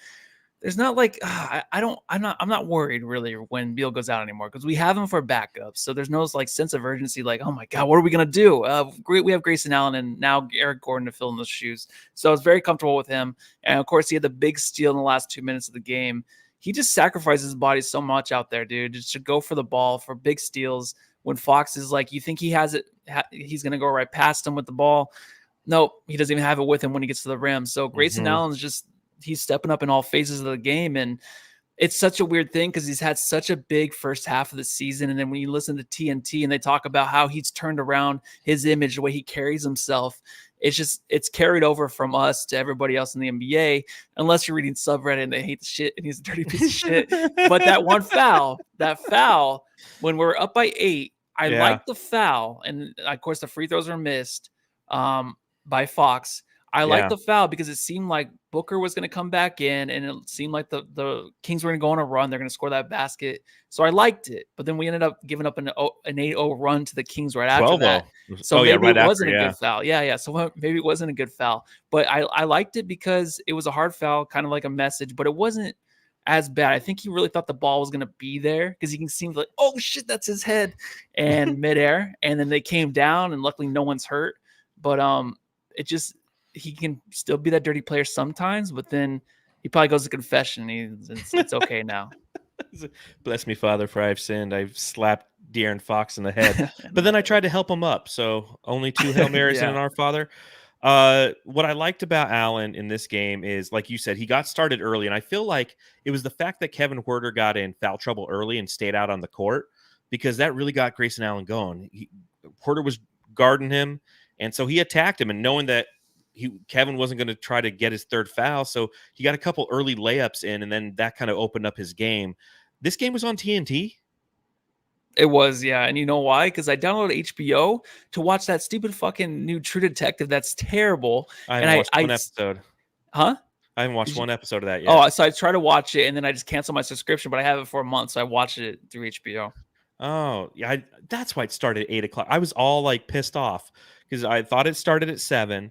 like I'm not worried really when Beal goes out anymore because we have him for backups. So there's no like sense of urgency. Like, oh my God, what are we gonna do? Great, we have Grayson Allen and now Eric Gordon to fill in those shoes. So I was very comfortable with him. And of course, he had the big steal in the last 2 minutes of the game. He just sacrifices his body so much out there, dude. Just to go for the ball for big steals. When Fox is like, you think he has it, he's gonna go right past him with the ball. Nope, he doesn't even have it with him when he gets to the rim. So Grayson Allen's just. He's stepping up in all phases of the game. And it's such a weird thing because he's had such a big first half of the season. And then when you listen to TNT and they talk about how he's turned around his image, the way he carries himself, it's carried over from us to everybody else in the NBA, unless you're reading subreddit and they hate the shit and he's a dirty piece of shit. But that foul, when we're up by 8, I like the foul. And of course the free throws were missed by Fox. I like the foul because it seemed like Booker was going to come back in and it seemed like the Kings were going to go on a run. They're going to score that basket. So I liked it. But then we ended up giving up an 8-0 run to the Kings right after that. So maybe it wasn't a good foul. Yeah. So maybe it wasn't a good foul. But I liked it because it was a hard foul, kind of like a message, but it wasn't as bad. I think he really thought the ball was going to be there because he can seem like, oh, shit, that's his head and midair. And then they came down and luckily no one's hurt. But he can still be that dirty player sometimes, but then he probably goes to confession. It's okay now. Bless me, Father, for I've sinned. I've slapped De'Aaron Fox in the head, but then I tried to help him up. So only 2 Hail Marys and an Our Father. What I liked about Allen in this game is, like you said, he got started early, and I feel like it was the fact that Kevin Huerter got in foul trouble early and stayed out on the court because that really got Grayson Allen going. Huerter was guarding him, and so he attacked him, and knowing that Kevin wasn't going to try to get his 3rd foul, so he got a couple early layups in, and then that kind of opened up his game. This game was on TNT. It was, yeah. And you know why? Because I downloaded HBO to watch that stupid fucking new True Detective that's terrible. I haven't watched one episode. Huh? I haven't watched one episode of that yet. Oh, so I tried to watch it, and then I just canceled my subscription, but I have it for a month, so I watched it through HBO. Oh, yeah. That's why it started at 8 o'clock. I was all like pissed off because I thought it started at 7.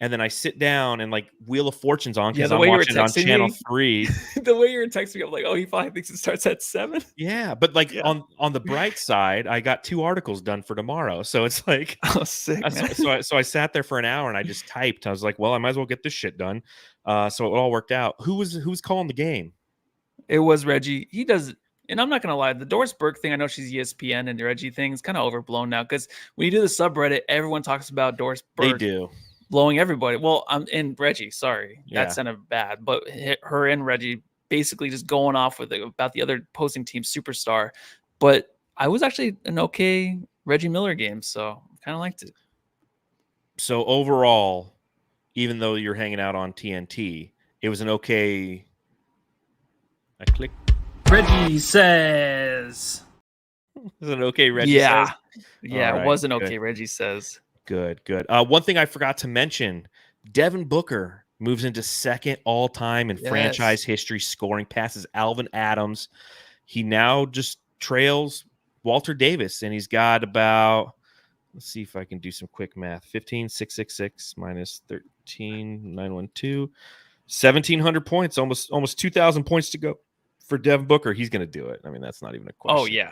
and then I sit down and like Wheel of Fortune's on because the I'm way you were watching it on texting channel me. 3. The way you were texting me, I'm like, oh, he probably thinks it starts at 7. Yeah, but like Yeah. on the bright side, I got 2 articles done for tomorrow, so it's like Oh, sick, man. so I sat there for an hour and I just typed. I was like, well, I might as well get this shit done. So it all worked out. Who's calling the game? It was Reggie. He does, and I'm not gonna lie, the Doris Burke thing. I know she's ESPN, and the Reggie thing is kind of overblown now because when you do the subreddit, everyone talks about Doris Burke. They do. Blowing everybody. Well, I'm in Reggie. Sorry, Yeah. that sounded bad, but her and Reggie basically just going off with about the other opposing team superstar. But I was actually an okay Reggie Miller game, so kind of liked it. So overall, even though you're hanging out on TNT, it was an okay. I clicked. Reggie says. It was an okay Reggie Yeah. says? Yeah, All it wasn't right, okay. good. Reggie says. Good. One thing I forgot to mention, Devin Booker moves into second all-time in franchise history scoring, passes Alvin Adams. He now just trails Walter Davis, and he's got about, let's see if I can do some quick math, 15,666 minus 13,912, 1,700 points, almost 2,000 points to go for Devin Booker. He's going to do it. I mean, that's not even a question. Oh, yeah.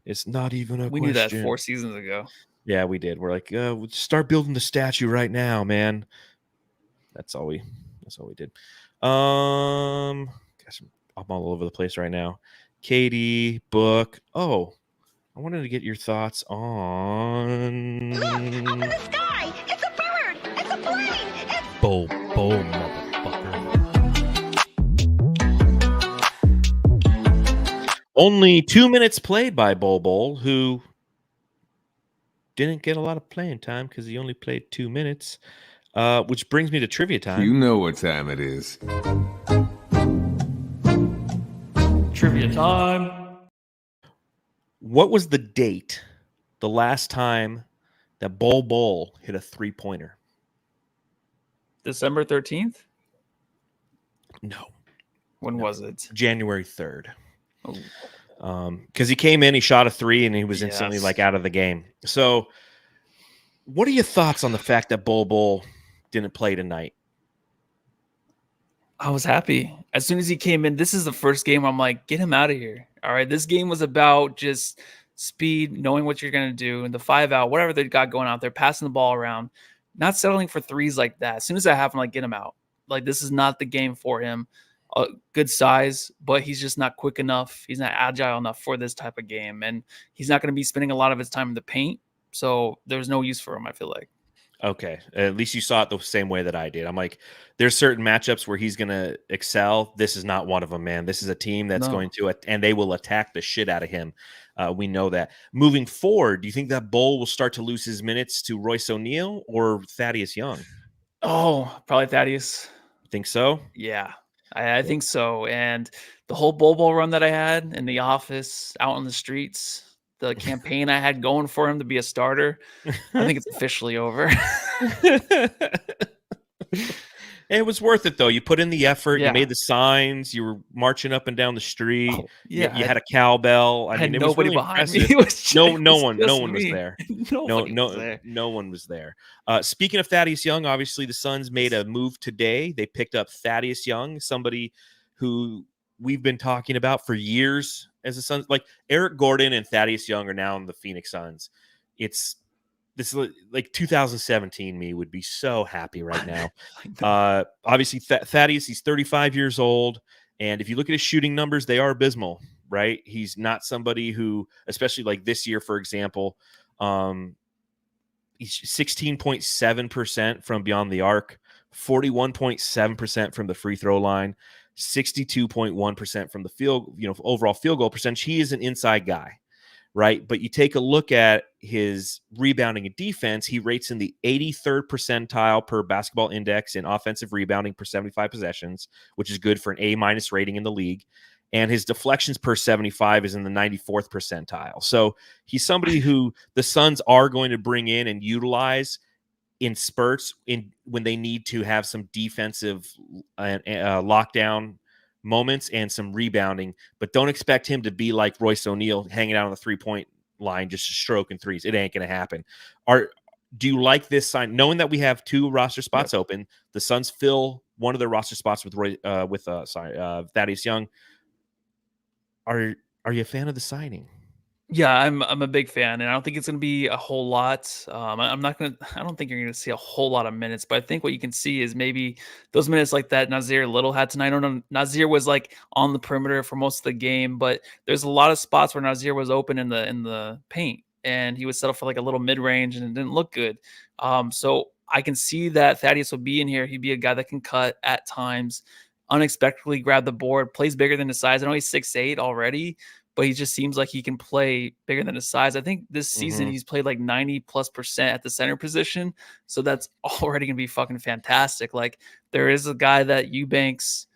It's not even a question. We knew that 4 seasons ago. Yeah, we did. We're like, start building the statue right now, man. That's all we did. Gosh, I'm all over the place right now. Katie, Book. Oh, I wanted to get your thoughts on. Look, up in the sky! It's a bird! It's a plane! It's Bo, motherfucker. Only 2 minutes played by Bol, who didn't get a lot of playing time because he only played 2 minutes. Which brings me to trivia time. You know what time it is. Trivia time. What was the date the last time that Bol hit a 3-pointer? December 13th? No. When was it? January 3rd. Oh. Because he came in, he shot a 3, and he was instantly like out of the game. So what are your thoughts on the fact that Bol didn't play tonight? I was happy. As soon as he came in, this is the first game I'm like, get him out of here. All right. This game was about just speed, knowing what you're going to do, and the 5-out, whatever they got going out there, passing the ball around, not settling for threes like that. As soon as that happened, like, get him out. Like, this is not the game for him. Good size, but he's just not quick enough. He's not agile enough for this type of game, and he's not going to be spending a lot of his time in the paint. So there's no use for him, I feel like. Okay. At least you saw it the same way that I did. I'm like, there's certain matchups where he's going to excel. This is not one of them, man. This is a team that's going to, and they will attack the shit out of him. We know that. Moving forward, do you think that Bol will start to lose his minutes to Royce O'Neale or Thaddeus Young? Oh, probably Thaddeus. Think so? Yeah, I think so. And the whole Bol run that I had in the office, out on the streets, the campaign I had going for him to be a starter, I think it's officially over. It was worth it, though. You put in the effort. Yeah. You made the signs. You were marching up and down the street. Oh, yeah, You had a cowbell. I mean, it was really behind impressive. me. It was just, no it one was me. there. Nobody was there. No one was there. Speaking of Thaddeus Young, obviously the Suns made a move today. They picked up Thaddeus Young, somebody who we've been talking about for years as a Suns. Like Eric Gordon and Thaddeus Young are now in the Phoenix Suns. This is like 2017 me would be so happy right now. Obviously, Thaddeus, he's 35 years old. And if you look at his shooting numbers, they are abysmal, right? He's not somebody who, especially like this year, for example, he's 16.7% from beyond the arc, 41.7% from the free throw line, 62.1% from the field, overall field goal percentage. He is an inside guy. Right. But you take a look at his rebounding and defense, he rates in the 83rd percentile per basketball index in offensive rebounding per 75 possessions, which is good for an A- rating in the league. And his deflections per 75 is in the 94th percentile. So he's somebody who the Suns are going to bring in and utilize in spurts when they need to have some defensive lockdown moments and some rebounding, but don't expect him to be like Royce O'Neale hanging out on the 3-point line, just stroking threes. It ain't going to happen. do you like this sign? Knowing that we have 2 roster spots open, the Suns fill one of their roster spots with Thaddeus Young. Are you a fan of the signing? Yeah, I'm a big fan, and I don't think it's going to be a whole lot. I don't think you're going to see a whole lot of minutes, but I think what you can see is maybe those minutes like that Nazir Little had tonight. I don't know. Nazir was like on the perimeter for most of the game, but there's a lot of spots where Nazir was open in the paint, and he was settled for like a little mid range, and it didn't look good. So I can see that Thaddeus will be in here. He'd be a guy that can cut at times, unexpectedly grab the board, plays bigger than his size. I know he's 6'8" already, but he just seems like he can play bigger than his size. I think this season he's played like 90+% at the center position. So that's already going to be fucking fantastic. Like there is a guy that Eubanks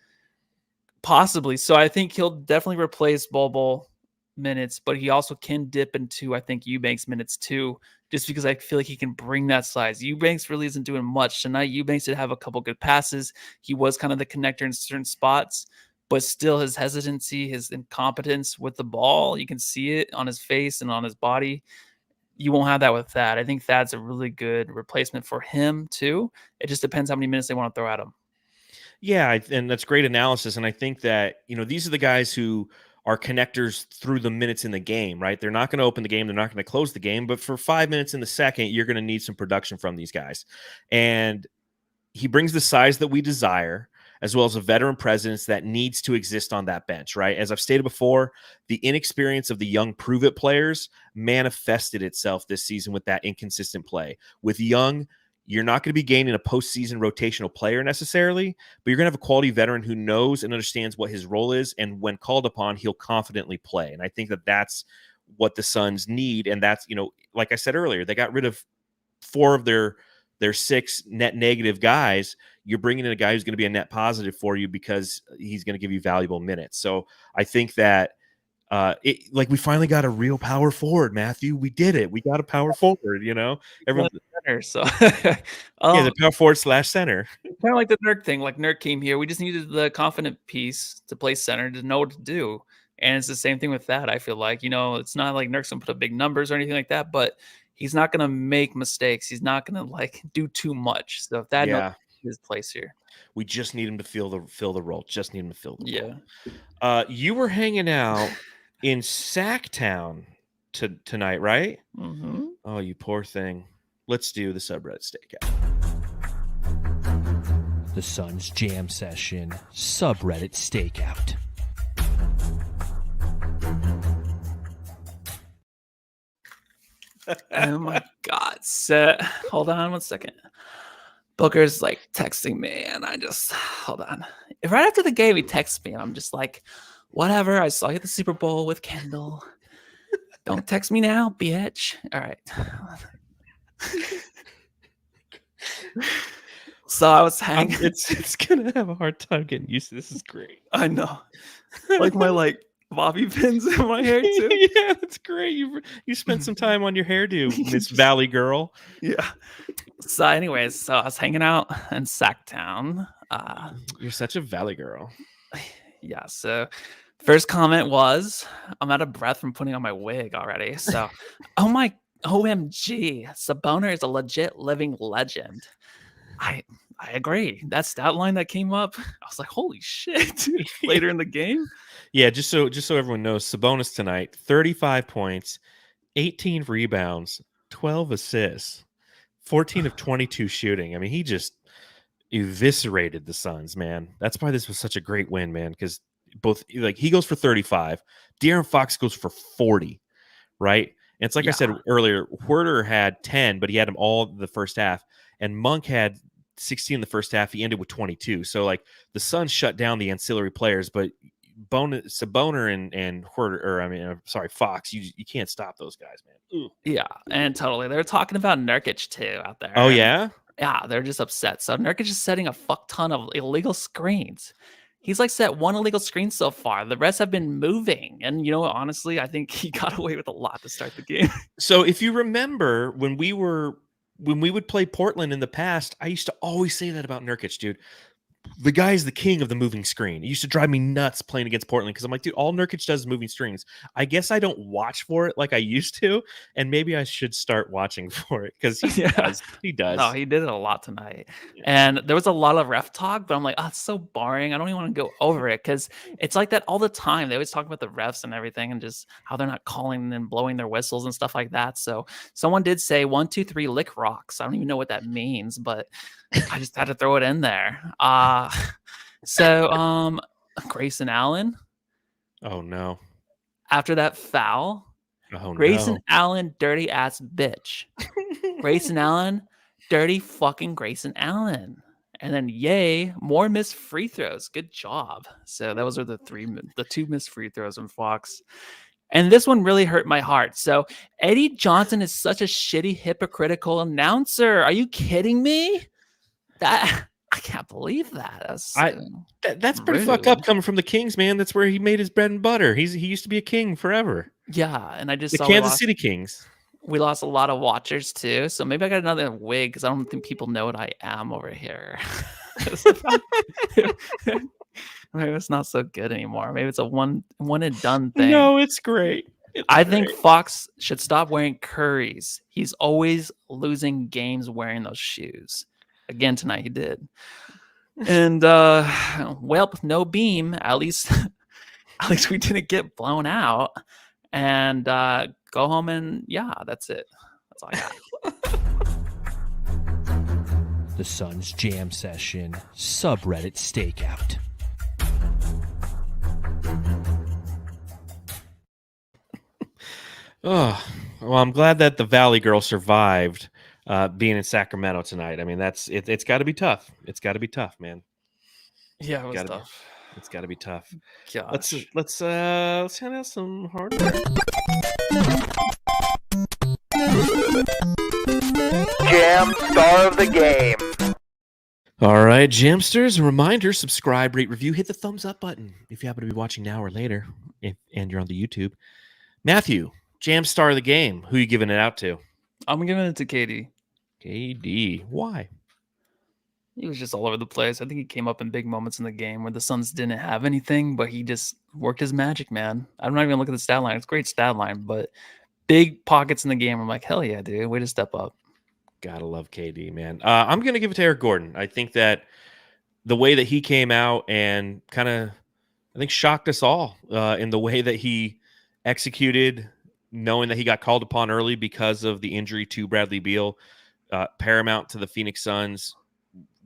possibly. So I think he'll definitely replace Bol minutes, but he also can dip into, I think, Eubanks minutes too, just because I feel like he can bring that size. Eubanks really isn't doing much tonight. Eubanks did have a couple good passes. He was kind of the connector in certain spots, but still his hesitancy, his incompetence with the ball, you can see it on his face and on his body. You won't have that with Thad. I think Thad's a really good replacement for him too. It just depends how many minutes they want to throw at him. Yeah, and that's great analysis. And I think that, these are the guys who are connectors through the minutes in the game, right? They're not going to open the game. They're not going to close the game. But for 5 minutes in the second, you're going to need some production from these guys. And he brings the size that we desire, as well as a veteran presence that needs to exist on that bench, right? As I've stated before, the inexperience of the young prove-it players manifested itself this season with that inconsistent play. With Young, you're not going to be gaining a postseason rotational player necessarily, but you're going to have a quality veteran who knows and understands what his role is, and when called upon, he'll confidently play. And I think that that's what the Suns need, and that's, like I said earlier, they got rid of 4 of their 6 net negative guys. You're bringing in a guy who's going to be a net positive for you because he's going to give you valuable minutes. So I think that we finally got a real power forward, Matthew. We did it. We got a power forward, everyone. Center, so yeah, the power forward / center. Kind of like the Nurk thing. Like Nurk came here. We just needed the confident piece to play center to know what to do. And it's the same thing with that. I feel like, it's not like Nurk's going to put up big numbers or anything like that, but he's not going to make mistakes. He's not going to do too much. So if that knows his place here, we just need him to fill the role. Just need him to fill the role. You were hanging out in Sacktown tonight, right? Mm-hmm. Oh, you poor thing. Let's do the subreddit stakeout. The Suns Jam Session subreddit stakeout. Oh my God. Hold on 1 second. Booker's texting me, and I just hold on. Right after the game, he texts me, and I'm just like, whatever. I saw you at the Super Bowl with Kendall. Don't text me now, bitch. All right. So I was hanging. It's gonna have a hard time getting used to this. Is great. I know. My bobby pins in my hair too. Yeah, that's great. You spent some time on your hairdo, Miss Valley girl. Yeah. So anyways, I was hanging out in Sacktown. You're such a Valley girl. Yeah. So first comment was, I'm out of breath from putting on my wig already. So, oh my OMG, Sabonis is a legit living legend. I agree. That stat line that came up, I was like, holy shit. Later in the game. Yeah, just so everyone knows, Sabonis tonight, 35 points, 18 rebounds, 12 assists, 14 of 22 shooting. I mean, he just eviscerated the Suns, man. That's why this was such a great win, man, because both he goes for 35, De'Aaron Fox goes for 40, right? And it's like I said earlier, Huerter had 10, but he had them all the first half, and Monk had 16 in the first half. He ended with 22. So the Suns shut down the ancillary players, but Sabonis and Huerter, Fox, you can't stop those guys, man. Ooh. Yeah, and totally. They're talking about Nurkic too out there. Oh yeah? Yeah, they're just upset. So Nurkic is setting a fuck ton of illegal screens. He's set 1 illegal screen so far. The rest have been moving. And honestly, I think he got away with a lot to start the game. So if you remember when we would play Portland in the past, I used to always say that about Nurkic, dude. the guy is the king of the moving screen. It used to drive me nuts playing against Portland because I'm like, dude, all Nurkic does is moving screens. I guess I don't watch for it like I used to, and maybe I should start watching for it because he does. He does. No, he did it a lot tonight. And there was a lot of ref talk, but I'm like, oh, it's so boring. I don't even want to go over it because it's like that all the time. They always talk about the refs and everything and just how they're not calling and blowing their whistles and stuff like that. So someone did say 1, 2, 3 lick rocks. I don't even know what that means, but I just had to throw it in there. So Grayson Allen. Oh no. After that foul, Grayson Allen, dirty ass bitch. Grayson Allen, dirty fucking Grayson Allen. And then yay, more missed free throws. Good job. So those are the 2 missed free throws from Fox. And this one really hurt my heart. So Eddie Johnson is such a shitty, hypocritical announcer. Are you kidding me? I can't believe that. That's pretty fucked up coming from the Kings, man. That's where he made his bread and butter. He used to be a king forever. Yeah, and I just saw Kansas City Kings. We lost a lot of watchers too, so maybe I got another wig because I don't think people know what I am over here. Maybe it's not so good anymore. Maybe it's a one and done thing. No, it's great. I think Fox should stop wearing Currys. He's always losing games wearing those shoes. Again tonight he did. And well, no beam. At least we didn't get blown out. And go home and that's it. That's all I got. The Suns Jam Session subreddit stakeout. Oh, well, I'm glad that the Valley Girl survived being in Sacramento tonight. I mean, it's got to be tough. It's got to be tough, man. Yeah, it was tough. It's got to be tough. Gosh. Let's hand out some hard. Jam Star of the Game. All right, Jamsters, a reminder, subscribe, rate, review, hit the thumbs up button if you happen to be watching now or later, and you're on the YouTube. Matthew, Jam Star of the Game, who are you giving it out to? I'm giving it to KD. KD. Why? He was just all over the place. I think he came up in big moments in the game where the Suns didn't have anything, but he just worked his magic, man. I'm not even looking at the stat line. It's a great stat line, but big pockets in the game. I'm like, hell yeah, dude. Way to step up. Gotta love KD, man. I'm going to give it to Eric Gordon. I think that the way that he came out and kind of, I think, shocked us all in the way that he executed, knowing that he got called upon early because of the injury to Bradley Beal, paramount to the Phoenix Suns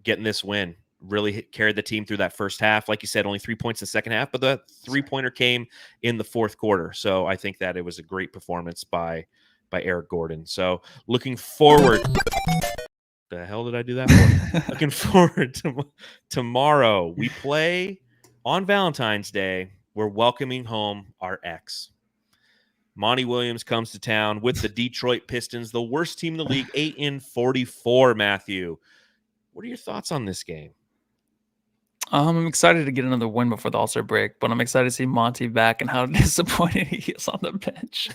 getting this win. Really carried the team through that first half. Like you said, only 3 points in the second half, but the three-pointer came in the fourth quarter. So I think that it was a great performance by Eric Gordon. So looking forward. The hell did I do that for? Looking forward to tomorrow. We play on Valentine's Day. We're welcoming home our ex. Monty Williams comes to town with the Detroit Pistons, the worst team in the league, 8-44, Matthew. What are your thoughts on this game? I'm excited to get another win before the All-Star break, but I'm excited to see Monty back and how disappointed he is on the bench.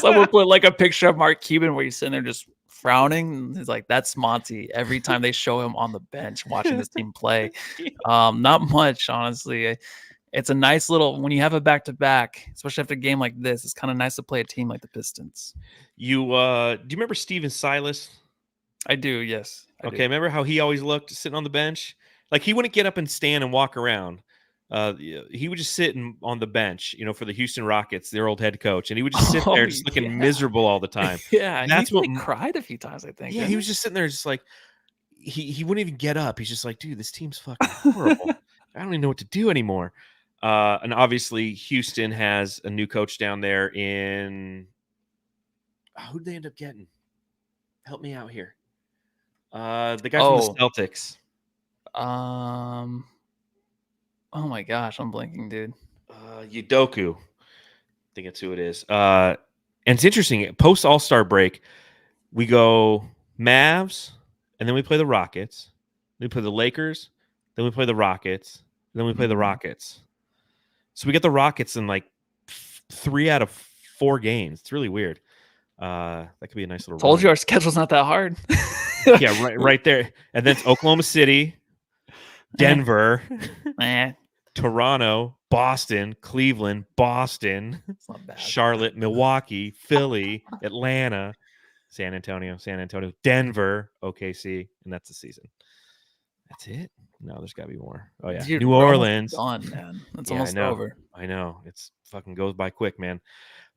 Someone put like a picture of Mark Cuban where he's sitting there just frowning. He's like, that's Monty every time they show him on the bench watching this team play. Not much, honestly. It's a nice little, when you have a back-to-back, especially after a game like this, it's kind of nice to play a team like the Pistons. Do you remember Steven Silas? I do, yes. I do. Remember how he always looked sitting on the bench? Like, he wouldn't get up and stand and walk around. He would just sit on the bench, for the Houston Rockets, their old head coach, and he would just sit there just looking miserable all the time. Yeah, that's he cried a few times, I think. Yeah, he was just sitting there just like, he wouldn't even get up. He's just like, dude, this team's fucking horrible. I don't even know what to do anymore. And obviously, Houston has a new coach down there in who'd they end up getting? Help me out here. The guy from the Celtics. Oh my gosh, I'm blanking, dude. Udoka. I think that's who it is. And it's interesting. Post All-Star break, we go Mavs, and then we play the Rockets. Then we play the Lakers. Then we play the Rockets. Then we play the Rockets. So we get the Rockets in like 3 out of 4 games. It's really weird. That could be a nice little. Told you our schedule's not that hard. Yeah, right there. And then it's Oklahoma City. Denver, Eh, Toronto, Boston, Cleveland, Boston, it's not bad. Charlotte, Milwaukee, Philly, Atlanta, San Antonio, Denver, OKC, and that's the season. That's it? No, there's got to be more. Oh, yeah. Dude, New we're almost Orleans. done, man. It's Yeah, almost over. I know. It's fucking goes by quick, man.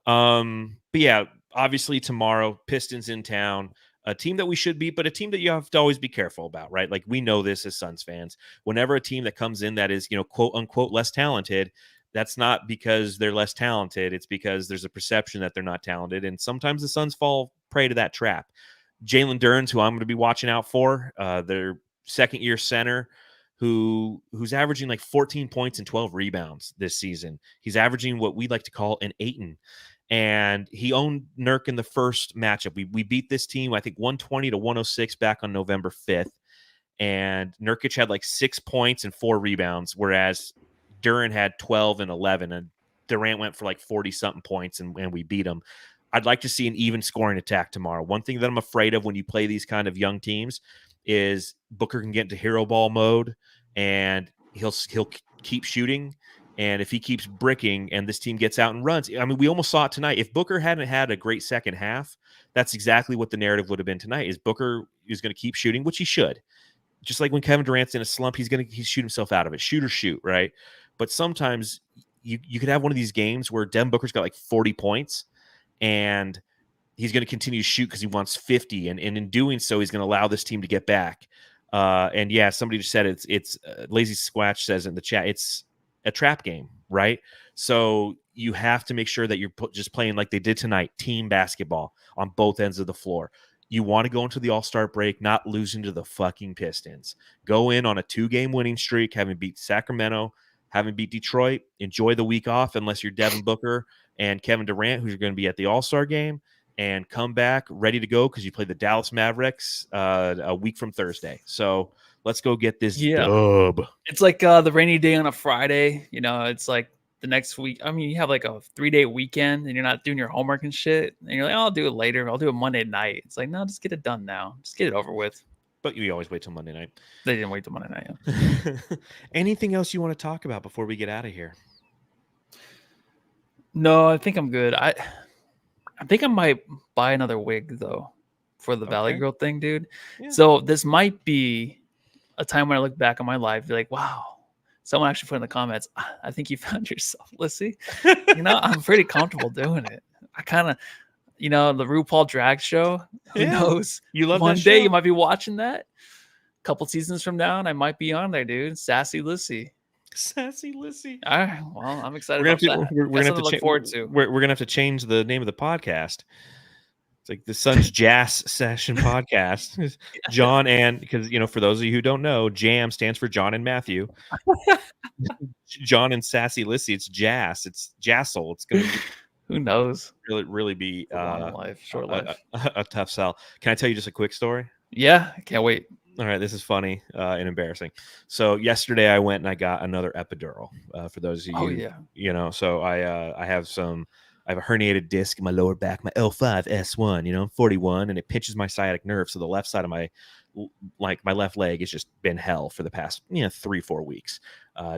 But yeah, obviously tomorrow, Pistons in town, a team that we should beat, but a team that you have to always be careful about, right? Like we know this as Suns fans. Whenever a team that comes in that is, quote unquote, less talented, that's not because they're less talented. It's because there's a perception that they're not talented. And sometimes the Suns fall prey to that trap. Jalen Duran, who I'm going to be watching out for, their second-year center, who's averaging like 14 points and 12 rebounds this season. He's averaging what we like to call an Aiton. And he owned Nurk in the first matchup. We beat this team, I think, 120-106 back on November 5th. And Nurkic had like 6 points and 4 rebounds, whereas Durant had 12 and 11. And Durant went for like 40-something points, and we beat him. I'd like to see an even scoring attack tomorrow. One thing that I'm afraid of when you play these kind of young teams is Booker can get into hero ball mode, and he'll keep shooting. And if he keeps bricking and this team gets out and runs, I mean, we almost saw it tonight. If Booker hadn't had a great second half, that's exactly what the narrative would have been tonight. Is Booker is going to keep shooting, which he should. Just like when Kevin Durant's in a slump, he's shoot himself out of it. Shoot or shoot, right? But sometimes you could have one of these games where Devin Booker's got like 40 points, and he's going to continue to shoot because he wants 50. And in doing so, he's going to allow this team to get back. And yeah, somebody just said it's Lazy Squatch says in the chat, it's a trap game, right? So you have to make sure that you're just playing like they did tonight, team basketball on both ends of the floor. You want to go into the All-Star break not losing to the fucking Pistons. Go in on a 2-game winning streak, having beat Sacramento, having beat Detroit. Enjoy the week off unless you're Devin Booker and Kevin Durant, who's going to be at the All-Star game, and come back ready to go because you play the Dallas Mavericks a week from Thursday. So let's go get this dub. It's like the rainy day on a Friday. It's like the next week. I mean, you have like a 3-day weekend and you're not doing your homework and shit. And you're like, I'll do it later. I'll do it Monday night. It's like, no, just get it done now. Just get it over with. But you always wait till Monday night. They didn't wait till Monday night. Yeah. Anything else you want to talk about before we get out of here? No, I think I'm good. I think I might buy another wig though for the Valley Girl thing, dude. Yeah. So this might be a time when I look back on my life, be like, wow. Someone actually put in the comments, I think you found yourself, Lissy. I'm pretty comfortable doing it. I kind of, the RuPaul drag show. Who knows? You love one that day show? You might be watching that. A couple seasons from now, and I might be on there, dude. Sassy Lissy. Sassy Lissy. All right. Well, I'm excited about that. We're gonna have to look forward to. We're gonna have to change the name of the podcast. It's like the Sun's Jazz Session Podcast. John and, because, for those of you who don't know, Jam stands for John and Matthew. John and Sassy Lissy, it's Jazz. It's Jassel. It's going to be, who knows? Really be short life. A tough sell. Can I tell you just a quick story? Yeah, I can't wait. All right, this is funny and embarrassing. So yesterday I went and I got another epidural. For those of you, so I have a herniated disc in my lower back, my L5-S1, I'm 41, and it pinches my sciatic nerve. So the left side of my left leg has just been hell for the past 3-4 weeks.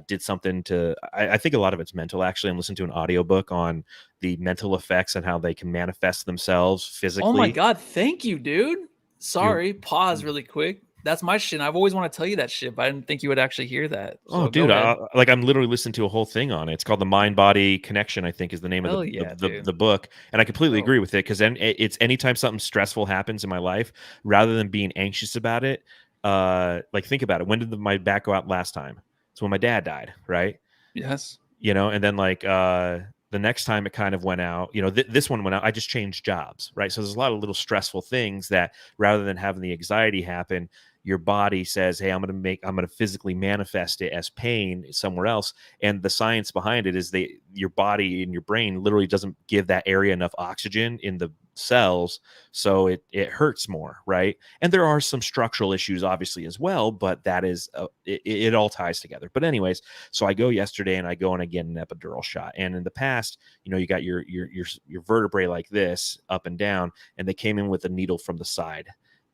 Did something to, I think a lot of it's mental. Actually, I'm listening to an audiobook on the mental effects and how they can manifest themselves physically. Oh my God. Thank you, dude. Sorry. Pause really quick. That's my shit. I've always wanted to tell you that shit, but I didn't think you would actually hear that. So dude, I'm literally listening to a whole thing on it. It's called The Mind-Body Connection, I think is the name of the book. And I completely agree with it, because then it's anytime something stressful happens in my life, rather than being anxious about it, think about it. When did my back go out last time? It's when my dad died, right? Yes. And then the next time it kind of went out, this one went out, I just changed jobs, right? So there's a lot of little stressful things that, rather than having the anxiety happen, your body says, hey, I'm going to physically manifest it as pain somewhere else. And the science behind it is your body and your brain literally doesn't give that area enough oxygen in the cells. So it hurts more. Right. And there are some structural issues obviously as well, but that is, it all ties together. But anyways, so I go yesterday and I get an epidural shot. And in the past, you got your vertebrae like this up and down, and they came in with a needle from the side.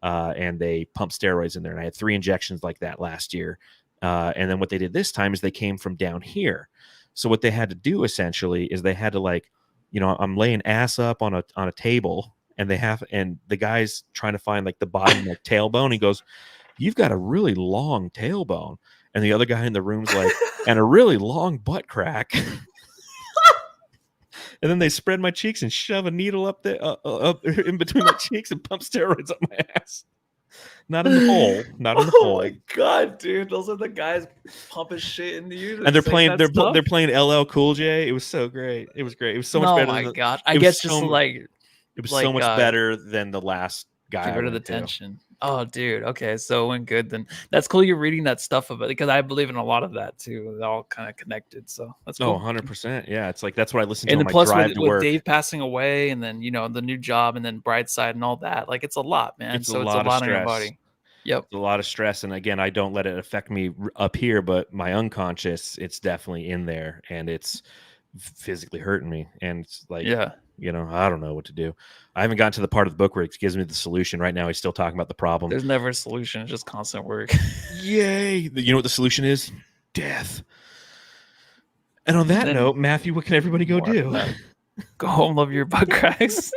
And they pumped steroids in there. And I had 3 injections like that last year. And then what they did this time is they came from down here. So what they had to do essentially is they had to like, I'm laying ass up on a table, and the guy's trying to find like the bottom like tailbone. He goes, "You've got a really long tailbone," and the other guy in the room's like, "And a really long butt crack." And then they spread my cheeks and shove a needle up there, up in between my cheeks, and pump steroids up my ass. Not in the hole. Not in the hole. Oh my god, dude! Those are the guys pumping shit into you. And they're playing. They're playing LL Cool J. It was so great. It was great. It was so much better. Oh my god! I guess just like it was so much better than the last guy. Get rid of the tension. Oh, dude. Okay, so it went good then. That's cool. You're reading that stuff about it, because I believe in a lot of that too. They're all kind of connected. So that's cool. Oh, 100%. Yeah, it's like that's what I listen to and on then my plus drive to with work. Dave passing away, and then the new job, and then Brightside and all that. Like it's a lot, man. It's so a it's lot a lot of on your stress. body. Yep. It's a lot of stress, and again, I don't let it affect me up here, but my unconscious, it's definitely in there, and it's physically hurting me. And it's like, Yeah. I don't know what to do. I haven't gotten to the part of the book where it gives me the solution. Right now, he's still talking about the problem. There's never a solution. It's just constant work. Yay! You know what the solution is? Death. And on that note, Matthew, what can everybody go do? Go home, love your butt cracks.